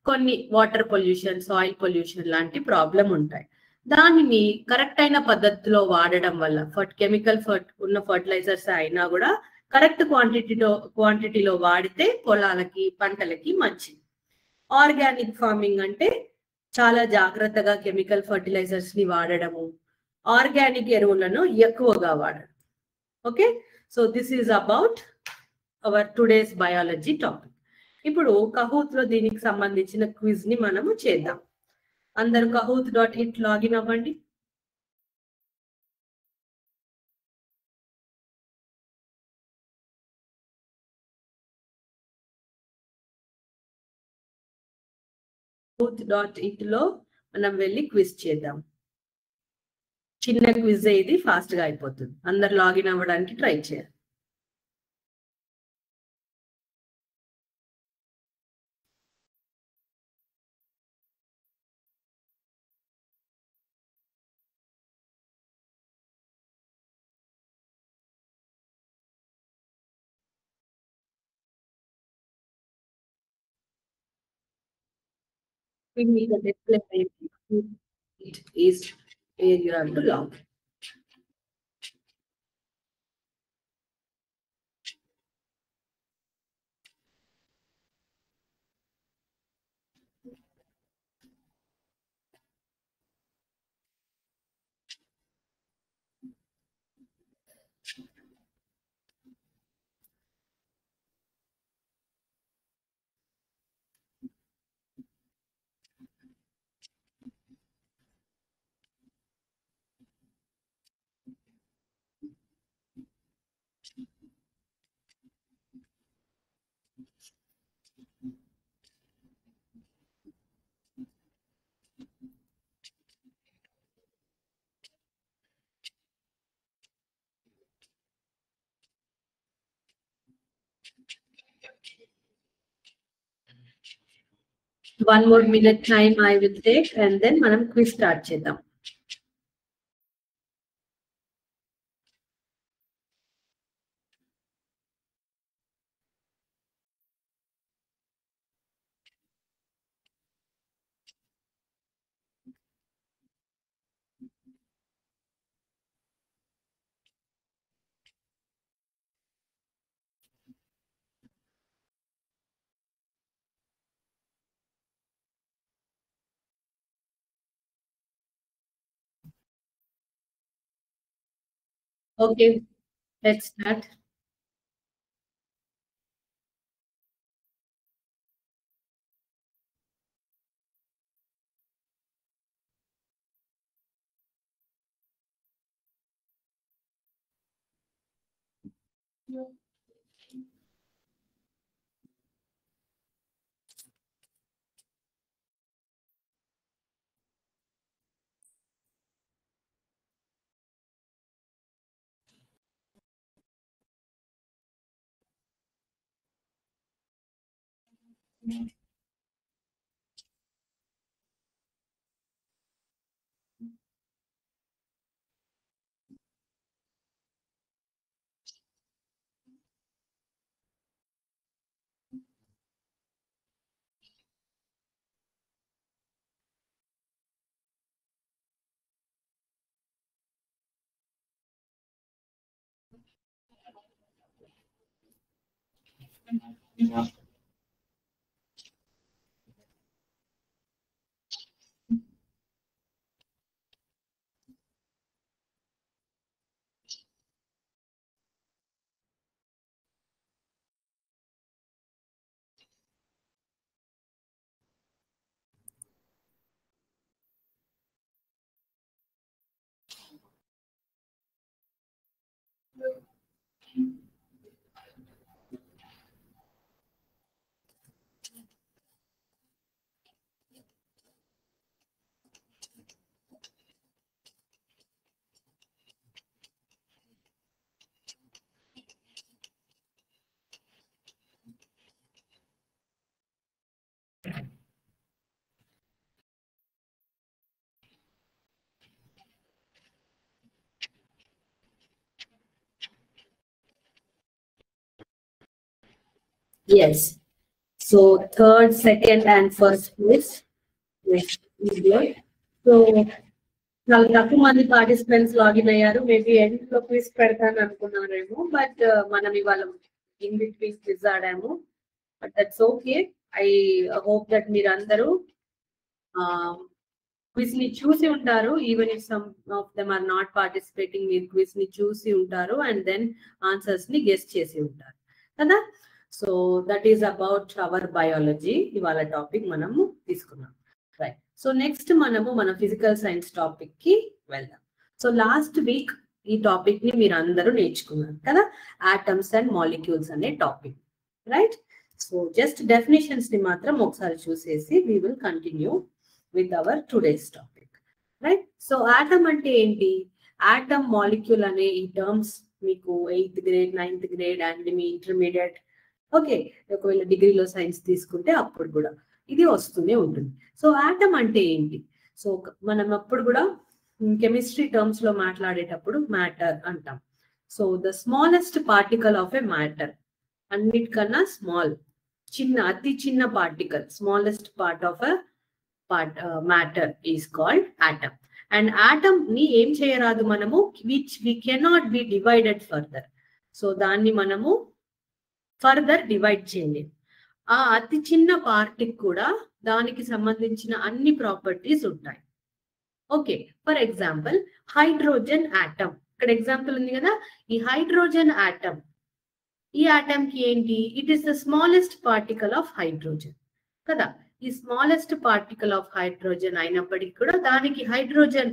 Speaker 2: కొన్ని వాటర్ పొల్యూషన్, సాయిల్ పొల్యూషన్ లాంటి ప్రాబ్లం ఉంటాయి. దానిని కరెక్ట్ అయిన పద్ధతిలో వాడడం వల్ల కెమికల్ ఉన్న ఫర్టిలైజర్స్ అయినా కూడా కరెక్ట్ క్వాంటిటీలో వాడితే పొలాలకి, పంటలకి మంచిది. ఆర్గానిక్ ఫార్మింగ్ అంటే చాలా జాగ్రత్తగా కెమికల్ ఫర్టిలైజర్స్ ని వాడడము, ఆర్గానిక్ ఎరువులను ఎక్కువగా వాడడం. Okay, so this is about our today's biology topic. ఇప్పుడు కహూత్ లో దీనికి సంబంధించిన క్విజ్ ని మనము చేద్దాం. అందరూ kahoot.it లాగిన్ అవ్వండి. kahoot.it లో మనం వెళ్ళి క్విజ్ చేద్దాం. చిన్న క్విజ్ ఇది, ఫాస్ట్ గా అయిపోతుంది. అందరు లాగిన్ అవ్వడానికి ట్రై చేయాలి. We need a display. It is where you have to log. 1 more minute time I will take, and then మనం క్విజ్ స్టార్ట్ చేద్దాం. Okay, let's start. Yes. So third, second, and first place. Next video. So చాలా తక్కువ మంది participants login అయ్యారు. Maybe end లో quiz పెడతాను అనుకున్నారేమో, but మనం ఇవాళ ఇన్ బిట్వీన్ క్విజ్ ఆడాము. But that's okay. I hope that మీరు అందరూ క్విజ్ ని చూసి ఉంటారు. Even if some of them are not participating, మీరు క్విజ్ ని చూసి ఉంటారు అండ్ దెన్ ఆన్సర్స్ ని గెస్ చేసి ఉంటారు కదా. So that is about our biology. ఇవాళ టాపిక్ మనము తీసుకున్నాం. రైట్. సో నెక్స్ట్ మనము మన ఫిజికల్ సైన్స్ టాపిక్ కి వెళ్దాం. సో లాస్ట్ వీక్ ఈ టాపిక్ ని మీరు అందరూ నేర్చుకున్నారు కదా, ఆటమ్స్ అండ్ మాలిక్యూల్స్ అనే topic. Right. So just definitions ని మాత్రం ఒకసారి చూసేసి we will continue with our today's topic. Right. So atom అంటే ఏంటి? ఆటమ్, మాలిక్యూల్ అనే ఈ టర్మ్స్ మీకు 8th grade 9th grade and me intermediate, okay, ఒకవేళ డిగ్రీలో సైన్స్ తీసుకుంటే అప్పుడు కూడా ఇది వస్తూనే ఉంటుంది. సో ఆటమ్ అంటే ఏంటి? సో మనం అప్పుడు కూడా కెమిస్ట్రీ టర్మ్స్ లో మాట్లాడేటప్పుడు మ్యాటర్ అంటాం. So the smallest particle of a matter, అన్నిటికన్నా స్మాల్, చిన్న, అతి చిన్న particle, smallest part of a matter is called atom. And atom ని ఏం చేయరాదు మనము, which we cannot be divided further. So దాన్ని మనము ఫర్దర్ డివైడ్ చేయలేము. ఆ అతి చిన్న పార్టికి కూడా దానికి సంబంధించిన అన్ని ప్రాపర్టీస్ ఉంటాయి. Okay, for example hydrogen atom, ఇక్కడ ఎగ్జాంపుల్ ఉంది కదా, ఈ హైడ్రోజన్ ఆటమ్, ఈ ఆటమ్ కి ఏంటి? It is the smallest particle of hydrogen కదా. ఈ స్మాలెస్ట్ పార్టికల్ ఆఫ్ హైడ్రోజన్ అయినప్పటికీ కూడా దానికి హైడ్రోజన్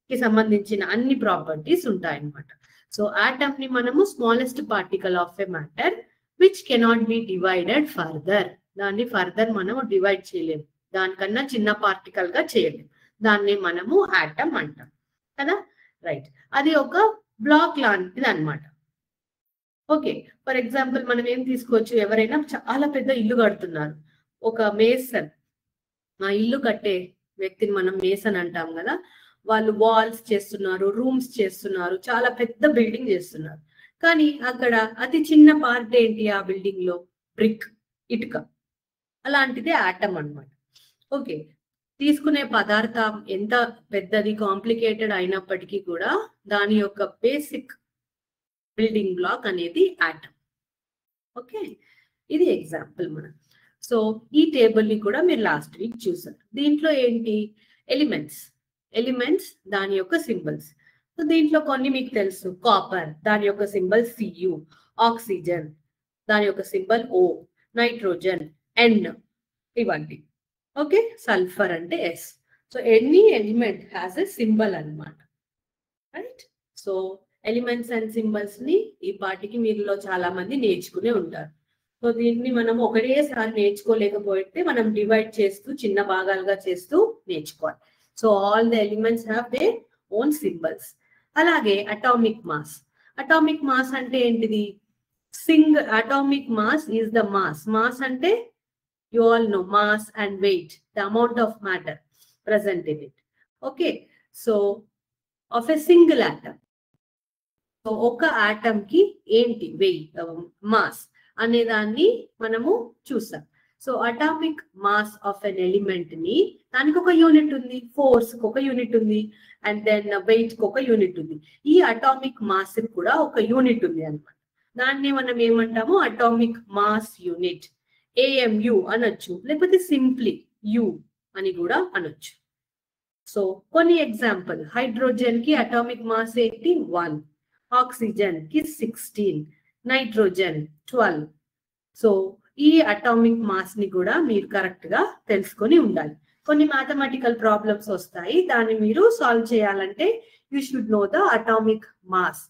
Speaker 2: కి సంబంధించిన అన్ని ప్రాపర్టీస్ ఉంటాయి అన్నమాట. సో ఆటమ్ ని మనము smallest particle of a matter which cannot be divided further, దాన్ని ఫర్దర్ మనము డివైడ్ చేయలేము, దానికన్నా చిన్న పార్టికల్ గా చేయలేము, దాన్ని మనము ఆటమ్ అంటాం కదా. రైట్. అది ఒక బ్లాక్ లాంటిది అన్నమాట. ఓకే, ఫర్ ఎగ్జాంపుల్ మనం ఏం తీసుకోవచ్చు, ఎవరైనా చాలా పెద్ద ఇల్లు కడుతున్నారు, ఒక మేసన్ ఆ ఇల్లు కట్టే వ్యక్తిని మనం మేసన్ అంటాం కదా, వాళ్ళు వాల్స్ చేస్తున్నారు, రూమ్స్ చేస్తున్నారు, చాలా పెద్ద బిల్డింగ్ చేస్తున్నారు. కానీ అక్కడ అతి చిన్న పార్ట్ ఏంటి ఆ బిల్డింగ్ లో? బ్రిక్, ఇటుక. అలాంటిదే ఆటమ్ అన్నమాట. ఓకే, తీసుకునే పదార్థం ఎంత పెద్దది, కాంప్లికేటెడ్ అయినప్పటికీ కూడా దాని యొక్క బేసిక్ బిల్డింగ్ బ్లాక్ అనేది ఆటమ్. ఓకే, ఇది ఎగ్జాంపుల్ మనం. సో ఈ టేబుల్ ని కూడా మీరు లాస్ట్ వీక్ చూసారు. దీంట్లో ఏంటి? ఎలిమెంట్స్ దాని యొక్క సింబల్స్. సో దీంట్లో కొన్ని మీకు తెలుసు. కాపర్, దాని యొక్క సింబల్ Cu. ఆక్సిజన్, దాని యొక్క సింబల్ O. నైట్రోజన్ N, ఇవన్నీ. ఓకే, సల్ఫర్ అంటే S. So any element has a symbol అన్నమాట, right? So elements and symbols ని ఈ పాటికి మీరులో చాలా మంది నేర్చుకునే ఉంటారు. సో దీన్ని మనం ఒకటేసారి నేర్చుకోలేకపోతే మనం డివైడ్ చేస్తూ చిన్న భాగాలుగా చేస్తూ నేర్చుకోవాలి. So all the elements have they own symbols. అలాగే అటామిక్ మాస్ అంటే ఏంటిది? Atomic mass is the mass అంటే you all know mass and weight, the amount of matter present in it. Okay, so of a single atom. So oka atom ki enti weight, mass ane danni manamu chusam. So atomic mass of an element ni daniki oka unit undi, force ki oka unit undi, and then weight ki oka unit undi. Ee atomic mass ki kuda oka unit undi annamata. Danni manam em antamo atomic mass unit, AMU అనొచ్చు, లేకపోతే simply U అని కూడా అనొచ్చు. So కొన్ని example, hydrogen కి atomic mass ఏంటి? 1, oxygen కి 16, nitrogen 12. So ఈ అటామిక్ మాస్ ని కూడా మీరు కరెక్ట్ గా తెలుసుకొని ఉండాలి. కొన్ని మ్యాథమెటికల్ ప్రాబ్లమ్స్ వస్తాయి, దాన్ని మీరు సాల్వ్ చేయాలంటే you should know the atomic mass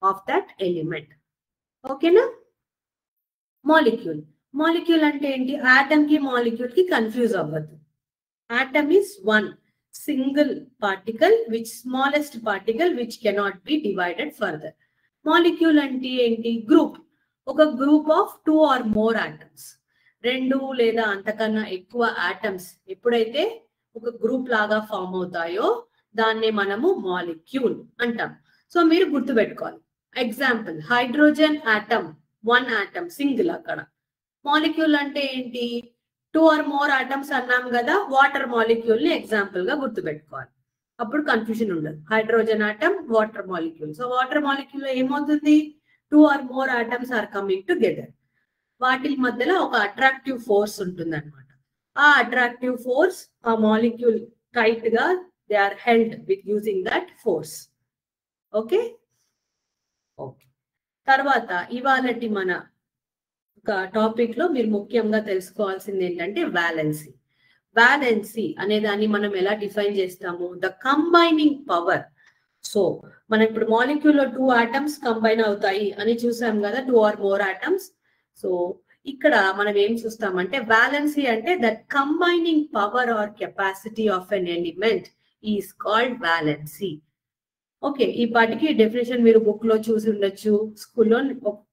Speaker 2: of that element. ఓకేనా? మాలిక్యూల్ అంటే ఏంటి? ఆటమ్ కి మాలిక్యూల్ కి కన్ఫ్యూజ్ అవ్వద్దు. Atom is one single particle, which smallest particle which cannot be divided further. Molecule అంటే ఏంటి? గ్రూప్. ఒక group of 2 or more atoms, 2 లేదా అంతకన్నా ఎక్కువ ఆటమ్స్ ఎప్పుడైతే ఒక గ్రూప్ లాగా ఫామ్ అవుతాయో దాన్నే మనము మాలిక్యూల్ అంటాం. సో మీరు గుర్తుపెట్టుకోవాలి. Example, hydrogen atom 1 atom single. అక్కడ మాలిక్యూల్ అంటే ఏంటి? 2 or more ఆటమ్స్ అన్నాం కదా, వాటర్ మాలిక్యూల్ ని ఎగ్జాంపుల్ గా గుర్తుపెట్టుకోవాలి. అప్పుడు కన్ఫ్యూజన్ ఉండదు. Hydrogen atom, water molecule. So water molecule లో ఏమవుతుంది? 2 or more atoms are coming together. వాటి మధ్యలో ఒక అట్రాక్టివ్ ఫోర్స్ ఉంటుంది అనమాట. ఆ అట్రాక్టివ్ ఫోర్స్ ఆ మాలిక్యూల్ టైట్ గా they are held with using that force. Okay, తర్వాత ఇవాళటి మన టాపిక్ లో మీరు ముఖ్యంగా తెలుసుకోవాల్సింది ఏంటంటే వ్యాలెన్సీ అనే దాన్ని మనం ఎలా డిఫైన్ చేస్తాము? The combining power. సో మనం ఇప్పుడు మాలిక్యూల్ లో 2 ఆటమ్స్ కంబైన్ అవుతాయి అని చూసాం కదా, 2 or more ఆటమ్స్. సో ఇక్కడ మనం ఏం చూస్తామంటే వ్యాలెన్సీ అంటే that combining power or capacity of an element is called valency. Okay, ఈ పాటికి డెఫినేషన్ మీరు బుక్ లో చూసి ఉండొచ్చు, స్కూల్లో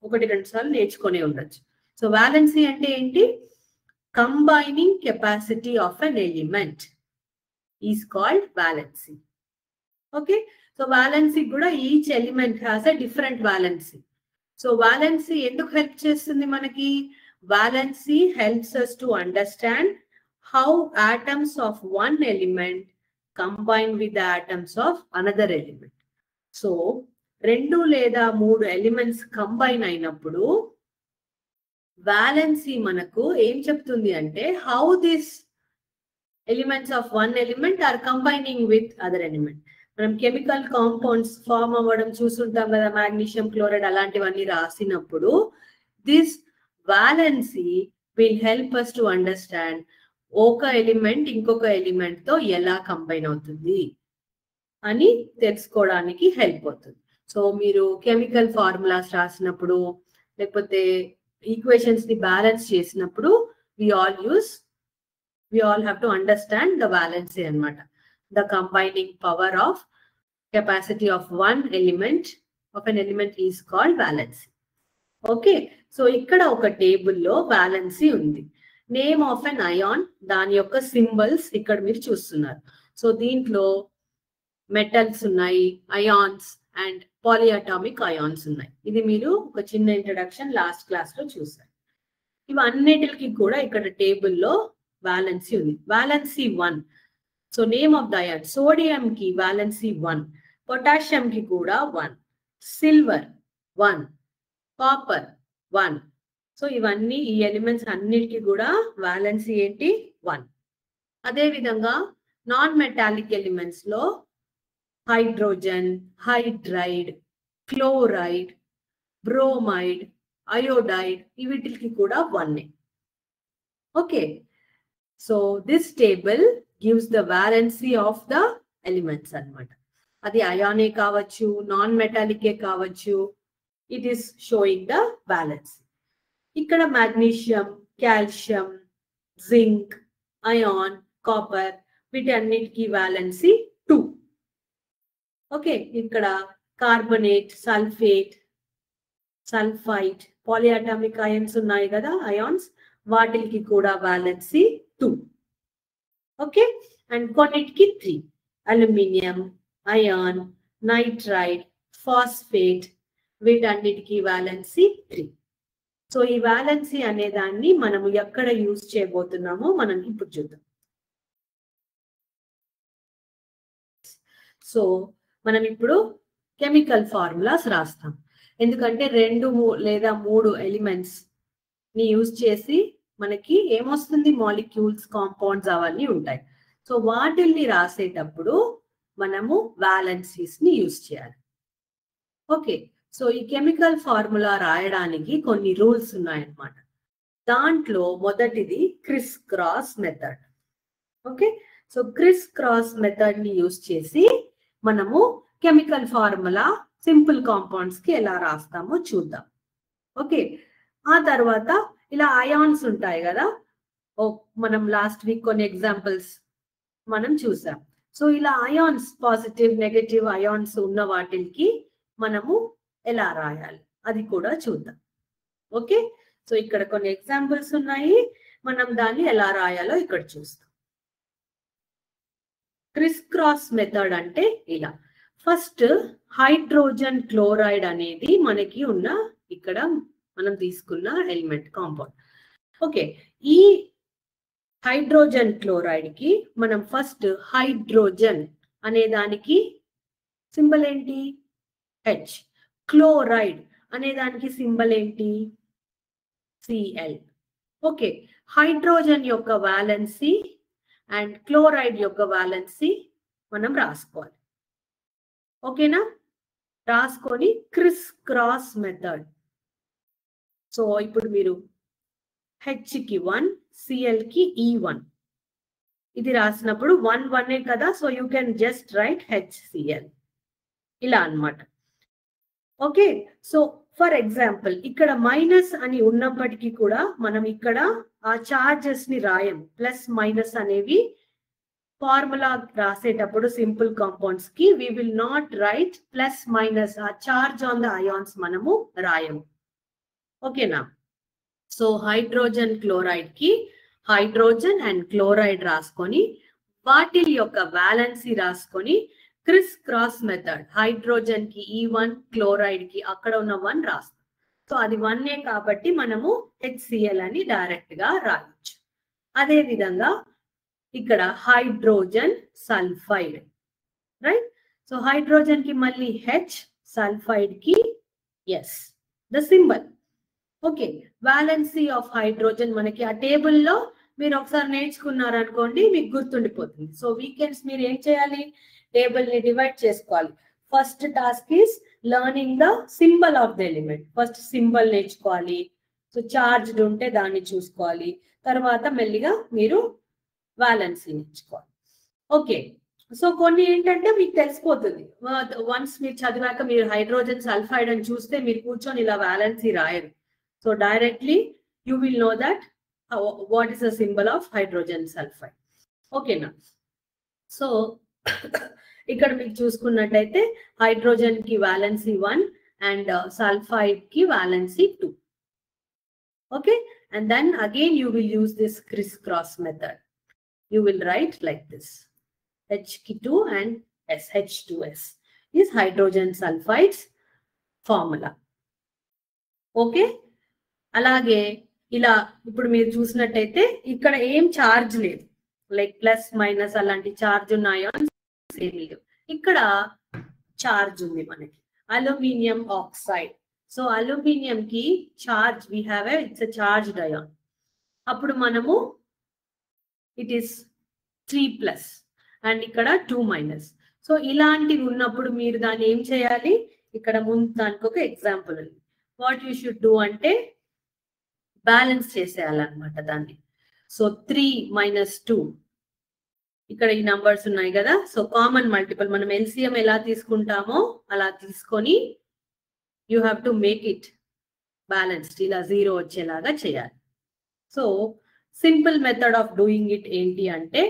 Speaker 2: 1-2 సార్లు నేర్చుకునే ఉండొచ్చు. సో వ్యాలెన్సీ అంటే ఏంటి? Combining capacity of an element is called valency. Okay, so valency కూడా each element has a different valency. So valency ఎందుకు హెల్ప్ చేస్తుంది మనకి? Valency helps us to understand how atoms of one element combine with the atoms of another element. So 2 లేదా 3 elements combine అయినప్పుడు valency మనకు ఏం చెప్తుంది అంటే how this elements of one element are combining with other element. మనం chemical compounds form అవ్వడం చూస్తుంటాం కదా, మాగ్నీషియం క్లోరైడ్ అలాంటివన్నీ రాసినప్పుడు this valency will help us to understand ఒక ఎలిమెంట్ ఇంకొక ఎలిమెంట్ తో ఎలా కంబైన్ అవుతుంది అని తెలుసుకోవడానికి హెల్ప్ అవుతుంది. సో మీరు కెమికల్ ఫార్ములాస్ రాసినప్పుడు లేకపోతే ఈక్వేషన్స్ ని బ్యాలెన్స్ చేసినప్పుడు we all have to understand the valency అన్నమాట. The combining power of capacity of one element of an element is called valency. Okay, so ఇక్కడ ఒక టేబుల్లో వ్యాలెన్సీ ఉంది. నేమ్ ఆఫ్ అన్ అయాన్, దాని యొక్క సింబల్స్ ఇక్కడ మీరు చూస్తున్నారు. సో దీంట్లో మెటల్స్ ఉన్నాయి, అయాన్స్ అండ్ పాలియాటామిక్ అయాన్స్ ఉన్నాయి. ఇది మీరు ఒక చిన్న ఇంట్రడక్షన్ లాస్ట్ క్లాస్ లో చూసారు. ఇవన్నిటికి కూడా ఇక్కడ టేబుల్లో వాలెన్సీ ఉంది. Valency 1. So name of the ion, sodium కి వాలెన్సీ 1, పొటాషియం కి కూడా 1, సిల్వర్ 1, కాపర్ 1. సో ఇవన్నీ ఈ ఎలిమెంట్స్ అన్నిటికీ కూడా వాలెన్సీ ఏంటి? 1. అదే విధంగా నాన్ మెటాలిక్ ఎలిమెంట్స్ లో hydrogen, hydride, chloride, bromide, iodide, వీటికి కూడా 1. Okay, so this table gives the valency of the elements అన్నమాట. అది అయానే కావచ్చు, నాన్ మెటాలికే కావచ్చు, it is showing the valency. ఇక్కడ magnesium, calcium, zinc, iron, copper, వీటన్నిటికీ వాలెన్సీ 2. ఓకే, ఇక్కడ carbonate, sulphate, sulphide, polyatomic ions ఉన్నాయి కదా, అయాన్స్, వాటికి కూడా వాలెన్సీ 2. ఓకే, అండ్ కొన్నిటికి 3, అల్యూమినియం, అయాన్, నైట్రైడ్, ఫాస్ఫేట్, వీటన్నిటికీ వాలెన్సీ 3. సో ఈ వాలెన్సీ అనే దాన్ని మనము ఎక్కడ యూజ్ చేయబోతున్నామో మనం ఇప్పుడు చూద్దాం. సో మనం ఇప్పుడు కెమికల్ ఫార్ములాస్ రాస్తాం. ఎందుకంటే 2 లేదా 3 ఎలిమెంట్స్ ని యూజ్ చేసి మనకి ఏమొస్తుంది, మాలిక్యూల్స్, కాంపౌండ్స్ అవన్నీ ఉంటాయి. సో వాటిల్ని రాసేటప్పుడు మనము వాలెన్సీస్ ని యూజ్ చేయాలి. ఓకే, సో ఈ కెమికల్ ఫార్ములా రాయడానికి కొన్ని రూల్స్ ఉన్నాయన్నమాట. దాంట్లో మొదటిది criss cross method. Okay, so criss cross method ని యూజ్ చేసి మనము కెమికల్ ఫార్ములా సింపుల్ కాంపౌండ్స్ కి ఎలా రాస్తామో చూద్దాం. ఓకే, ఆ తర్వాత ఇలా అయాన్స్ ఉంటాయి కదా, మనం లాస్ట్ వీక్ కొన్ని ఎగ్జాంపుల్స్ మనం చూసాం. సో ఇలా అయాన్స్, పాజిటివ్, నెగటివ్ అయాన్స్ ఉన్న వాటికి మనము ఎలా రాయాలి అది కూడా చూద్దాం. ఓకే, సో ఇక్కడ కొన్ని ఎగ్జాంపుల్స్ ఉన్నాయి, మనం దాన్ని ఎలా రాయాలో ఇక్కడ చూస్తాం. క్రిస్ క్రాస్ మెథడ్ అంటే ఇలా, ఫస్ట్ హైడ్రోజన్ క్లోరైడ్ అనేది మనకి ఉన్న ఇక్కడ మనం తీసుకున్న ఎలిమెంట్ కాంపౌండ్. ఓకే, ఈ హైడ్రోజన్ క్లోరైడ్ కి మనం ఫస్ట్ హైడ్రోజన్ అనే దానికి సింబల్ ఏంటి? హెచ్. క్లోరైడ్ అనే దానికి సింబల్ ఏంటి? Cl. ఓకే, హైడ్రోజన్ యొక్క వాలెన్సీ అండ్ క్లోరైడ్ యొక్క వాలెన్సీ మనం రాసుకోవాలి. ఓకేనా? రాసుకొని క్రిస్ క్రాస్ మెథడ్. సో ఇప్పుడు మీరు హెచ్ కి 1, Cl కి E1 ఇది రాసినప్పుడు 1 1 కదా, so you can just write HCl ఇలా అన్నమాట. ఓకే, సో ఫర్ ఎగ్జాంపుల్ ఇక్కడ మైనస్ అని ఉన్నప్పటికీ కూడా మనం ఇక్కడ ఆ చార్జెస్ ని రాయం. ప్లస్ మైనస్ అనేవి ఫార్ములా రాసేటప్పుడు సింపుల్ కాంపౌండ్స్ కి we will not write plus minus, ఆ చార్జ్ ఆన్ ద అయాన్స్ మనము రాయము. ఓకేనా? సో హైడ్రోజన్ క్లోరైడ్ కి హైడ్రోజన్ అండ్ క్లోరైడ్ రాసుకొని వాటి యొక్క వాలెన్సీ రాసుకొని క్రిస్ క్రాస్ మెథడ్, హైడ్రోజన్ కి E1, క్లోరైడ్ కి అక్కడ ఉన్న 1 రాస్తాం. సో అది 1 కాబట్టి మనము HCl అని డైరెక్ట్ గా రాయొచ్చు. అదే విధంగా ఇక్కడ hydrogen sulphide, right? So hydrogen కి మళ్ళీ H, సల్ఫైడ్ కి S, the symbol. Okay, valency of hydrogen మనకి ఆ టేబుల్లో మీరు ఒకసారి నేర్చుకున్నారు అనుకోండి, మీకు గుర్తుండిపోతుంది. సో వీకెండ్స్ మీరు ఏం చేయాలి? టేబుల్ ని డివైడ్ చేసుకోవాలి. First task is learning the symbol of the element. First symbol నేర్చుకోవాలి. సో చార్జ్డ్ ఉంటే దాన్ని చూసుకోవాలి. తర్వాత మెల్లిగా మీరు వాలెన్సీ నేర్చుకోవాలి. ఓకే, సో కొన్ని ఏంటంటే మీకు తెలిసిపోతుంది. వన్స్ మీరు చదివాక మీరు హైడ్రోజన్ సల్ఫైడ్ అని చూస్తే మీరు కూర్చొని ఇలా వాలెన్సీ రాయరు. So directly you will know that what is the symbol of hydrogen sulphide. ఓకేనా? సో ఇక్కడ మీకు చూసుకున్నట్టయితే హైడ్రోజన్ కి వాలెన్సీ 1 అండ్ సల్ఫైడ్ కి valency 2. Okay, And then again you will use this crisscross method. You will write like this. H2 and SH2S is hydrogen sulfides formula. Okay, అలాగే ఇలా ఇప్పుడు మీరు చూసినట్టయితే ఇక్కడ ఏం ఛార్జ్ లేదు, లైక్ ప్లస్ మైనస్ అలాంటి ఛార్జ్ ఉన్నాయో ఏం లేదు. ఇక్కడ ఛార్జ్ ఉంది మనకి, అల్యూమినియం ఆక్సైడ్. సో అల్యూమినియం కి charge we have its charged ion. అప్పుడు మనము ఇట్ ఈస్ 3+ అండ్ ఇక్కడ 2-. సో ఇలాంటివి ఉన్నప్పుడు మీరు దాన్ని ఏం చేయాలి, ఇక్కడ ముందు దానికి ఒక ఎగ్జాంపుల్ ఉంది. వాట్ యూ షుడ్ డూ అంటే బ్యాలెన్స్ చేసేయాలన్నమాట దాన్ని. సో 3 - 2 ఇక్కడ ఈ నంబర్స్ ఉన్నాయి కదా. సో కామన్ మల్టిపుల్ మనం ఎల్సిఎం ఎలా తీసుకుంటామో అలా తీసుకొని you have to make it balanced, ఇలా 0 వచ్చేలాగా చేయాలి. So simple method of doing it ఏంటి అంటే,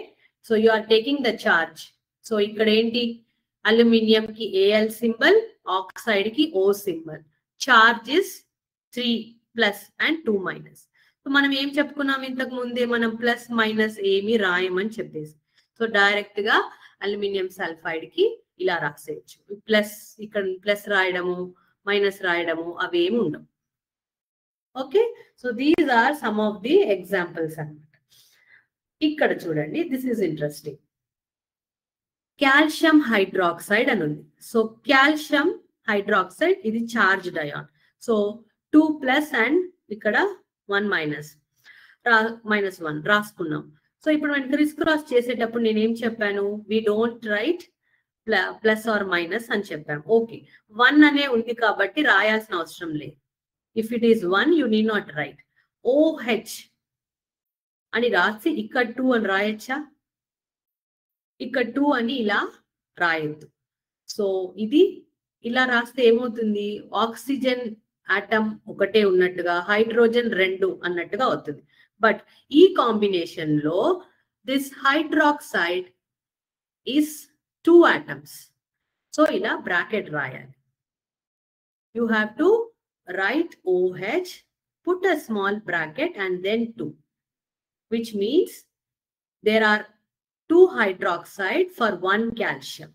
Speaker 2: so you are taking the charge. So ఇక్కడ ఏంటి, అల్యూమినియం కి AL సింబల్, ఆక్సైడ్ కి O symbol, charge is 3+ and 2-. So మనం ఏం చెప్పుకున్నాం ఇంతకు ముందే, మనం ప్లస్ మైనస్ ఏమి రాయమని చెప్పేసి. సో డైరెక్ట్ గా అల్యూమినియం సల్ఫైడ్ కి ఇలా రాసేయచ్చు. ప్లస్ ఇక్కడ ప్లస్ రాయడము మైనస్ రాయడము అవేమి ఉండవు. Okay, so these are some of the examples అన్నమాట. ఇక్కడ చూడండి, this is interesting. Calcium hydroxide అని ఉంది. సో కాల్షియం హైడ్రాక్సైడ్ ఇది చార్జ్డ్ అయాన్. సో 2+ అండ్ ఇక్కడ 1- -1 రాసుకున్నాం. సో ఇప్పుడు మనం క్రిస్ క్రాస్ చేసేటప్పుడు నేను ఏం చెప్పాను, we don't write plus or minus అని చెప్పాము. ఓకే, 1 అనే ఉంది కాబట్టి రాయాల్సిన అవసరం లేదు. If it is 1 you need not right. OH అని రాసి ఇక్కడ 2 అని రాయొచ్చా, ఇక్కడ 2 అని ఇలా రాయొద్దు. సో ఇది ఇలా రాస్తే ఏమవుతుంది, ఆక్సిజన్ ఆటమ్ ఒకటే ఉన్నట్టుగా హైడ్రోజన్ 2 అన్నట్టుగా అవుతుంది. బట్ ఈ కాంబినేషన్ లో this hydroxide is 2 atoms. So ఇలా బ్రాకెట్ రాయాలి. You have to write OH, put a small bracket and then 2, which means there are 2 hydroxide for 1 calcium.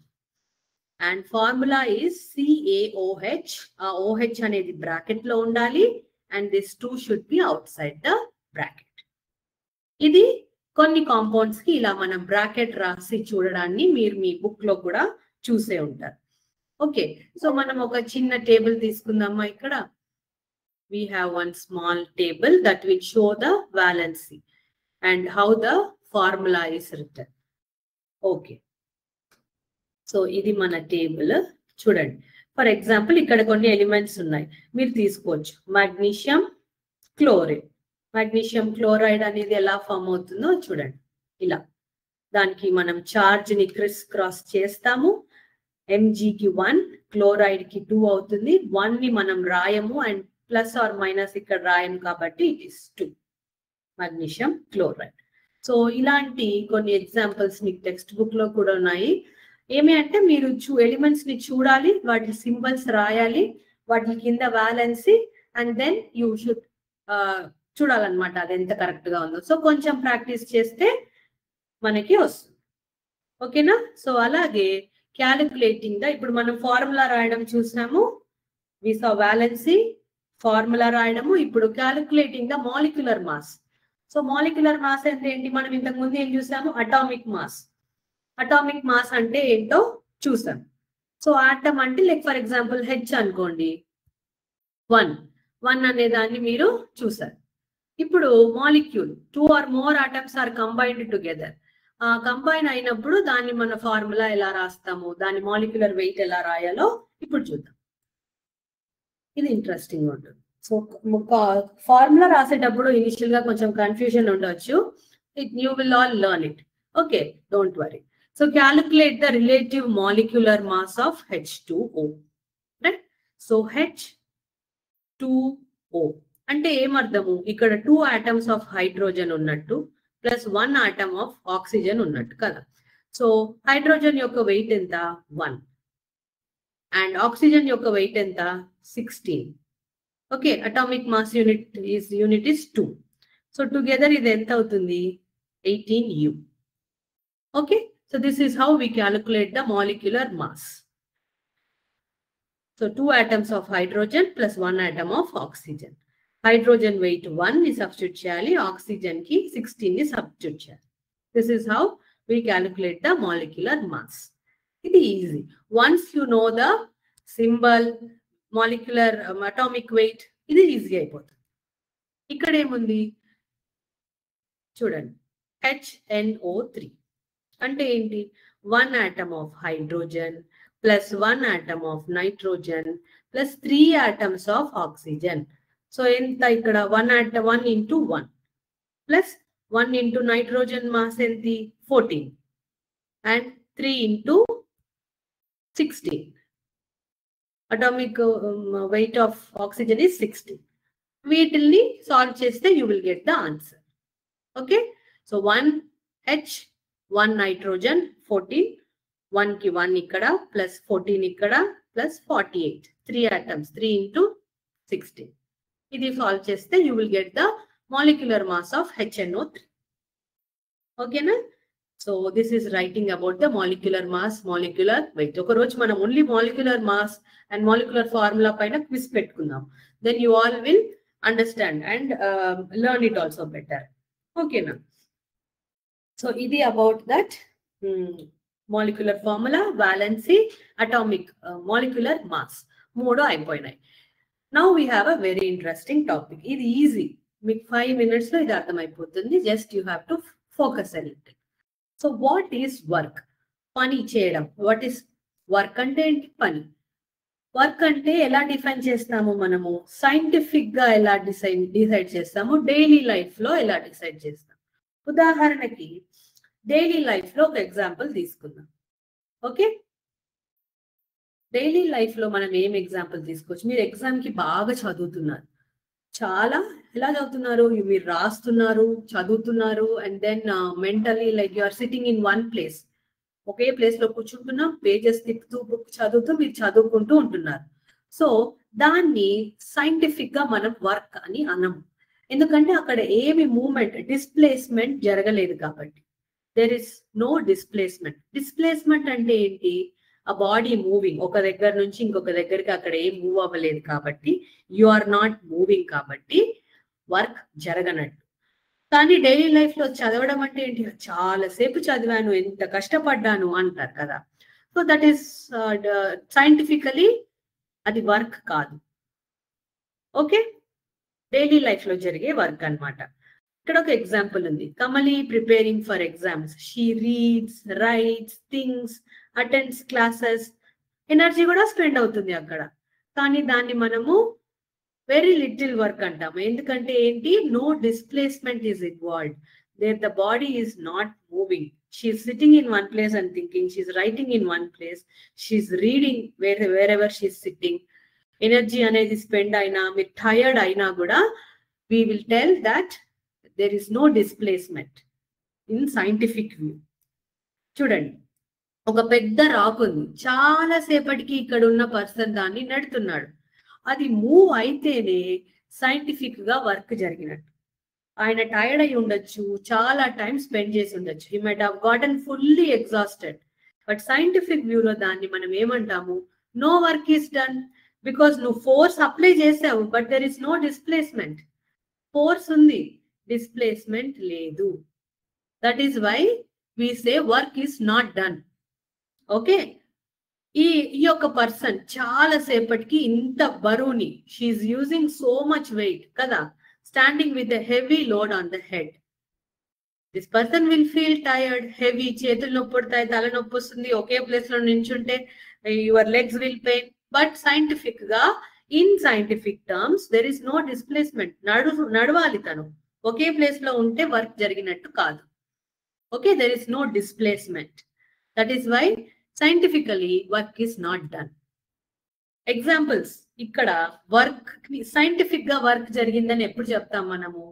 Speaker 2: And formula is CaOH. OH అనేది bracket లో ఉండాలి and this 2 should be outside the bracket. ఇది కొన్ని compounds కి ఇలా మనం bracket రాసి చూడడాన్ని మీరు మీ బుక్ లో కూడా చూసే ఉంటారు. ఓకే, సో మనం ఒక చిన్న టేబుల్ తీసుకుందామా. ఇక్కడ we have one small table that will show the valency and how the formula is written. Okay, so ఇది మన టేబుల్ చూడండి. ఫర్ ఎగ్జాంపుల్ ఇక్కడ కొన్ని ఎలిమెంట్స్ ఉన్నాయి, మీరు తీసుకోవచ్చు. Magnesium chloride. మాగ్నీషియం క్లోరైడ్ అనేది ఎలా ఫామ్ అవుతుందో చూడండి. ఇలా దానికి మనం చార్జ్ ని క్రిస్ క్రాస్ చేస్తాము. Mg కి 1, క్లోరైడ్ కి 2 అవుతుంది. 1 ని మనం రాయము అండ్ ప్లస్ ఆర్ మైనస్ ఇక్కడ రాయము కాబట్టి it is 2 magnesium chloride. So ఇలాంటి కొన్ని ఎగ్జాంపుల్స్ మీకు టెక్స్ట్ బుక్ లో కూడా ఉన్నాయి. ఏమి అంటే మీరు ఎలిమెంట్స్ ని చూడాలి, వాటి సింబల్స్ రాయాలి, వాటి కింద valency and then you should చూడాలన్నమాట అది ఎంత కరెక్ట్ గా ఉందో. సో కొంచెం ప్రాక్టీస్ చేస్తే మనకి వస్తుంది. ఓకేనా. సో అలాగే క్యాలిక్యులేటింగ్ ద, ఇప్పుడు మనం ఫార్ములా రాయడం చూసాము, వి సా వ్యాలెన్సీ, ఫార్ములా రాయడము. ఇప్పుడు calculating the molecular mass. So molecular mass అంటే ఏంటి, మనం ఇంతకు ముందు ఏం చూసాము, అటామిక్ మాస్. అటామిక్ మాస్ అంటే ఏంటో చూసాం. సో ఆటమ్ అంటే లైక్ ఫర్ ఎగ్జాంపుల్ H అనుకోండి, 1 అనే దాన్ని మీరు చూసారు. ఇప్పుడు molecule 2 or more atoms are combined together. Combine అయినప్పుడు దాన్ని మన ఫార్ములా ఎలా రాస్తాము, దాని మాలిక్యులర్ వెయిట్ ఎలా రాయాలో ఇప్పుడు చూద్దాం. ఇది ఇంట్రెస్టింగ్ ఉంటుంది. సో ఫార్ములా రాసేటప్పుడు ఇనిషియల్ గా కొంచెం కన్ఫ్యూజన్ ఉండొచ్చు. You will all learn it. Okay, don't worry. So calculate the relative molecular mass of H2O. Right. So H2O అంటే ఏమర్థము, ఇక్కడ 2 atoms ఆఫ్ హైడ్రోజన్ ఉన్నట్టు ప్లస్ 1 atom ఆఫ్ ఆక్సిజన్ ఉన్నట్టు కదా. సో హైడ్రోజన్ యొక్క వెయిట్ ఎంత, 1 అండ్ ఆక్సిజన్ యొక్క wait ఎంత, 16. Okay, atomic mass unit is 2. So together ఇది ఎంత అవుతుంది? 18U. Okay, so this is how we calculate the molecular mass. So 2 atoms of hydrogen plus 1 atom of oxygen. Hydrogen weight 1 ni substitute cheyali, oxygen ki 16 ni substitute cheyali. This is how we calculate the molecular mass. It is easy. Once you know the symbol, molecular atomic weight, ఇది easy అయిపోతుంది. ఇక్కడ ఏముంది చూడండి, HNO3 అంటే ఏంటి? 1 atom of hydrogen plus 1 atom of nitrogen plus 3 atoms of oxygen. So ఎంత ఇక్కడ 1 into 1 plus 1 into nitrogen mass enti 14 and 3 into 16. Atomic weight of oxygen is 16. వీటిల్ని సాల్వ్ చేస్తే you will get the answer. Okay, so 1 H 1 nitrogen 14, 1 ki 1 ikkada plus 14 ikkada plus 48, 3 atoms, 3 into 16. ఇది solve చేస్తే you will get the molecular mass of HNO3. Okay na? So this is writing about the molecular mass, molecular weight. ఒక రోజు మనం only molecular mass and molecular formula పైన quiz పెట్టుకుందాం. Then you all will understand and learn it also better. Okay na? So ఇది about that molecular formula, valency, atomic molecular mass. మూడు అయిపోయినాయి. Now we have a very interesting topic. ఇది easy. మీకు 5 minutes లో ఇది అర్థమైపోతుంది. Just you have to focus a little. So what is work? పని చేయడం. What is work అంటే ఏంటి? పని. వర్క్ అంటే ఎలా డిఫైన్ చేస్తాము మనము? సైంటిఫిక్ గా ఎలా డిసైడ్ చేస్తాము? డైలీ లైఫ్ లో ఎలా డిసైడ్ చేస్తాము? ఉదాహరణకి డైలీ లైఫ్ లో ఒక ఎగ్జాంపుల్ తీసుకుందాం. ఓకే, డైలీ లైఫ్ లో మనం ఏం ఎగ్జాంపుల్ తీసుకోవచ్చు? మీరు ఎగ్జామ్ కి బాగా చదువుతున్నారు, చాలా ఎలా చదువుతున్నారు? మీరు రాస్తున్నారు, చదువుతున్నారు, and then mentally like you are sitting in one place. ఒకే ప్లేస్ లో కూర్చుంటున్నాం, పేజెస్ తిప్పుతూ బుక్ చదువుతూ మీరు చదువుకుంటూ ఉంటున్నారు. సో దాన్ని సైంటిఫిక్ గా మనం వర్క్ అని అనము. ఎందుకంటే అక్కడ ఏమి మూమెంట్, డిస్ప్లేస్మెంట్ జరగలేదు కాబట్టి. There is no displacement. Displacement అంటే ఏంటి? ఆ బాడీ మూవింగ్, ఒక దగ్గర నుంచి ఇంకొక దగ్గరికి అక్కడ ఏం మూవ్ అవ్వలేదు కాబట్టి, యు ఆర్ నాట్ మూవింగ్ కాబట్టి వర్క్ జరగనట్టు. కానీ డైలీ లైఫ్ లో చదవడం అంటే ఏంటి? చాలాసేపు చదివాను, ఎంత కష్టపడ్డాను అంటారు కదా. సో దట్ ఈస్ సైంటిఫికలీ అది వర్క్ కాదు. ఓకే, డైలీ లైఫ్ లో జరిగే వర్క్ అన్నమాట. ఇక్కడ ఒక ఎగ్జాంపుల్ ఉంది. Kamali preparing for exams. She reads, writes, things, attends classes. Energy కూడా స్పెండ్ అవుతుంది అక్కడ, కానీ దాన్ని మనము వెరీ లిటిల్ వర్క్ అంటాము. ఎందుకంటే ఏంటి? No displacement is involved. There the body is not moving. She is sitting in one place and thinking. She is writing in one place. She is reading wherever she is sitting. Energy అనేది spend అయినా, మీరు tired అయినా కూడా we will tell that there is no displacement in scientific view. చూడండి, ఒక పెద్ద rock ఉంది, చాలా సేపటికి ఇక్కడ ఉన్న పర్సన్ దాన్ని నడుతున్నాడు. అది మూవ్ అయితేనే సైంటిఫిక్ గా వర్క్ జరిగినట్టు. ఆయన టైర్డ్ అయి ఉండొచ్చు, చాలా టైం స్పెండ్ చేసి ఉండొచ్చు. He might have gotten fully exhausted. But scientific వ్యూలో దాన్ని మనం ఏమంటాము? No work is done. Because నువ్వు ఫోర్స్ అప్లై చేసావు, but there is no displacement. Force ఉంది, డిస్ప్లేస్మెంట్ లేదు. That is why we say work is not done. Okay, ఈ యొక్క పర్సన్ చాలా సేపటికి ఇంత బరువుని, she is using so much weight కదా, standing with a heavy load on the head. This person will feel tired, heavy, చేతులు నొప్పి పడతాయి, తల నొప్పి వస్తుంది. ఒకే ప్లేస్ లో నించుంటే your legs will pain. But scientific గా, in scientific terms, there is no displacement. నడవాలి తను, ఒకే ప్లేస్ లో ఉంటే వర్క్ జరిగినట్టు కాదు. Okay, there is no displacement. That is why scientifically work is not done. Examples, ఇక్కడ వర్క్ సైంటిఫిక్ గా వర్క్ జరిగిందని ఎప్పుడు చెప్తాం మనము?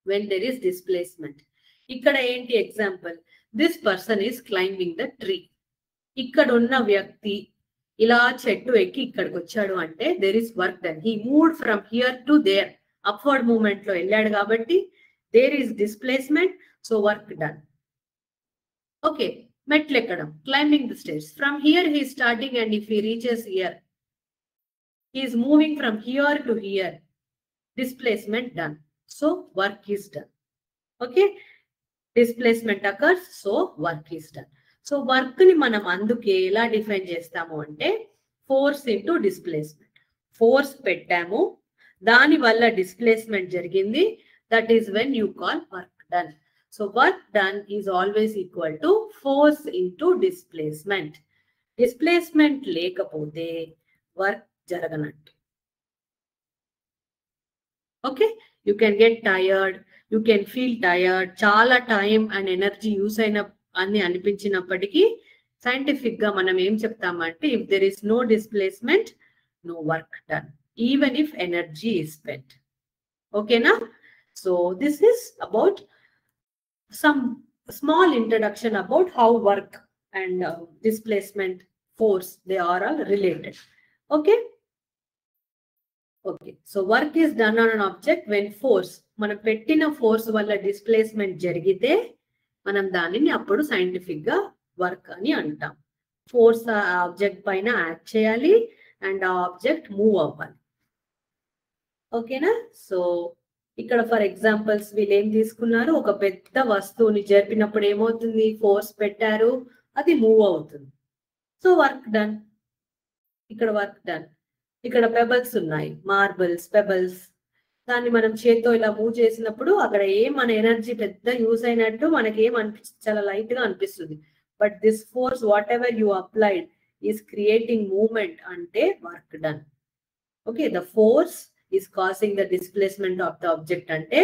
Speaker 2: when there is displacement. ఇక్కడ ఏంటి example? This person is climbing the tree. ఇక్కడ ఉన్న వ్యక్తి ఇలా చెట్టు ఎక్కి ఇక్కడికి వచ్చాడు అంటే there is work done. He moved from here to there. Upward movement లో వెళ్ళాడు కాబట్టి There is displacement, so work done. Okay, metlekadam, climbing the stairs. From here he is starting, and if he reaches here, he is moving from here to here. Displacement done. So work is done. Okay, displacement occurs, so work is done. So work ni manam anduke ela define chestamu ante force into displacement. Force pettamu, dani valla displacement jarigindi, that is when you call work done. So work done is always equal to force into displacement. Displacement lekapothe work jaraganattu. Okay, you can get tired, you can feel tired, చాలా time and energy use అయిన అని అనిపించినప్పటికీ సైంటిఫిక్ గా మనం ఏం చెప్తామంటే if there is no displacement, no work done, even if energy is spent. ఓకేనా? So this is about some small introduction about how work and displacement, force, they are all related. Okay. Okay, so work is done on an object when force, మనం పెట్టిన force వల్ల displacement జరిగితే మనం దానిని అప్పుడు scientific గా work అని అంటాం. ఫోర్స్ ఆ ఆబ్జెక్ట్ పైన యాక్ట్ చేయాలి అండ్ ఆ ఆబ్జెక్ట్ మూవ్ అవ్వాలి. ఓకేనా? సో ఇక్కడ ఫర్ ఎగ్జాంపుల్స్ వీళ్ళు ఏం తీసుకున్నారు, ఒక పెద్ద వస్తువుని జరిపినప్పుడు ఏమవుతుంది, ఫోర్స్ పెట్టారు, అది మూవ్ అవుతుంది. సో వర్క్ డన్, ఇక్కడ వర్క్ డన్. ఇక్కడ పెబల్స్ ఉన్నాయి, మార్బుల్స్, పెబల్స్, దాన్ని మనం చేత్తో ఇలా మూవ్ చేసినప్పుడు అక్కడ ఏం మన ఎనర్జీ పెద్ద యూజ్ అయినట్టు మనకి ఏం అనిపిస్తుంది, చాలా లైట్ గా అనిపిస్తుంది. But this force whatever you applied is creating movement, అంటే work done. Okay, the force is causing the displacement of the object, అంటే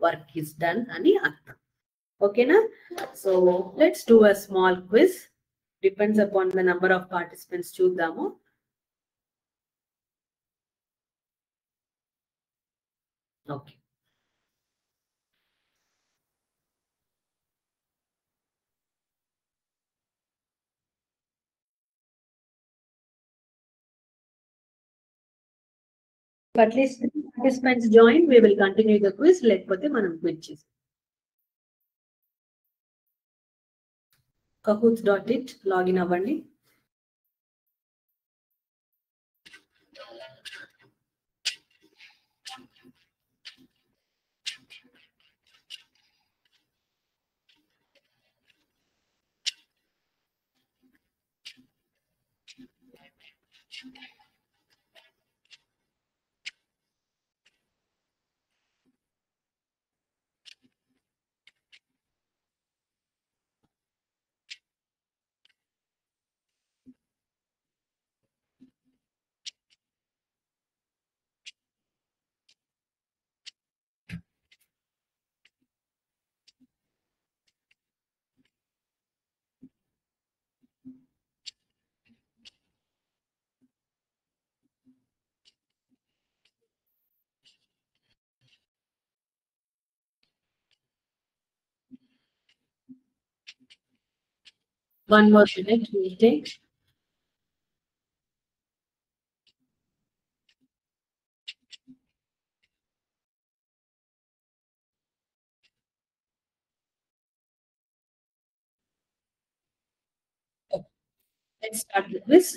Speaker 2: వర్క్ ఈస్ డన్ అని అర్థం. ఓకేనా? So let's do a small quiz, depends upon the number of participants. చూద్దాము. Okay. If at least 3 participants join, we will continue the quiz. లేకపోతే మనం quiz చేస్తాం. Kahoot.it login అవ్వండి. One more minute will take. Let's start the quiz.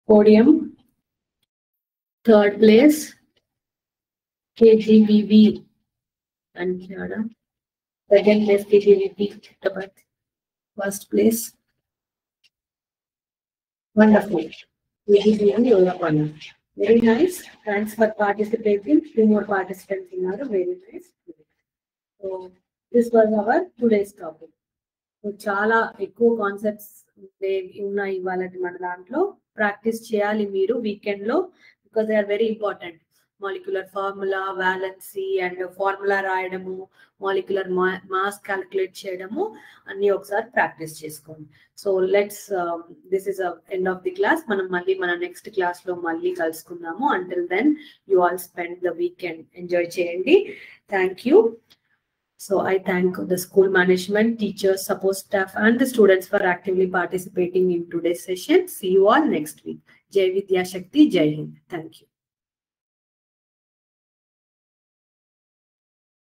Speaker 2: Podium, third place, KGBV and Kiara. Second place, KGBV, first place. Wonderful. Very nice. Thanks for participating. 2 more participants in our very nice. So this was our today's topic. So చాలా ఎక్కువ concepts ఉన్నాయి ఇవాళ మన దాంట్లో. Practice చేయాలి మీరు weekend లో, because they are very important. Molecular formula, valency and formula రాయడము, మాలిక్యులర్ మాస్ క్యాలిక్యులేట్ చేయడము అన్ని ఒకసారి ప్రాక్టీస్ చేసుకోండి. So let's this is end of the class. మనం మళ్ళీ మన నెక్స్ట్ క్లాస్ లో మళ్ళీ కలుసుకుందాము. Until then you all spend the weekend, enjoy చేయండి. Thank you. So I thank the school management, teachers, support staff and the students for actively participating in today's session. See you all next week. Jai Vidya Shakti, Jai Hind. Thank you.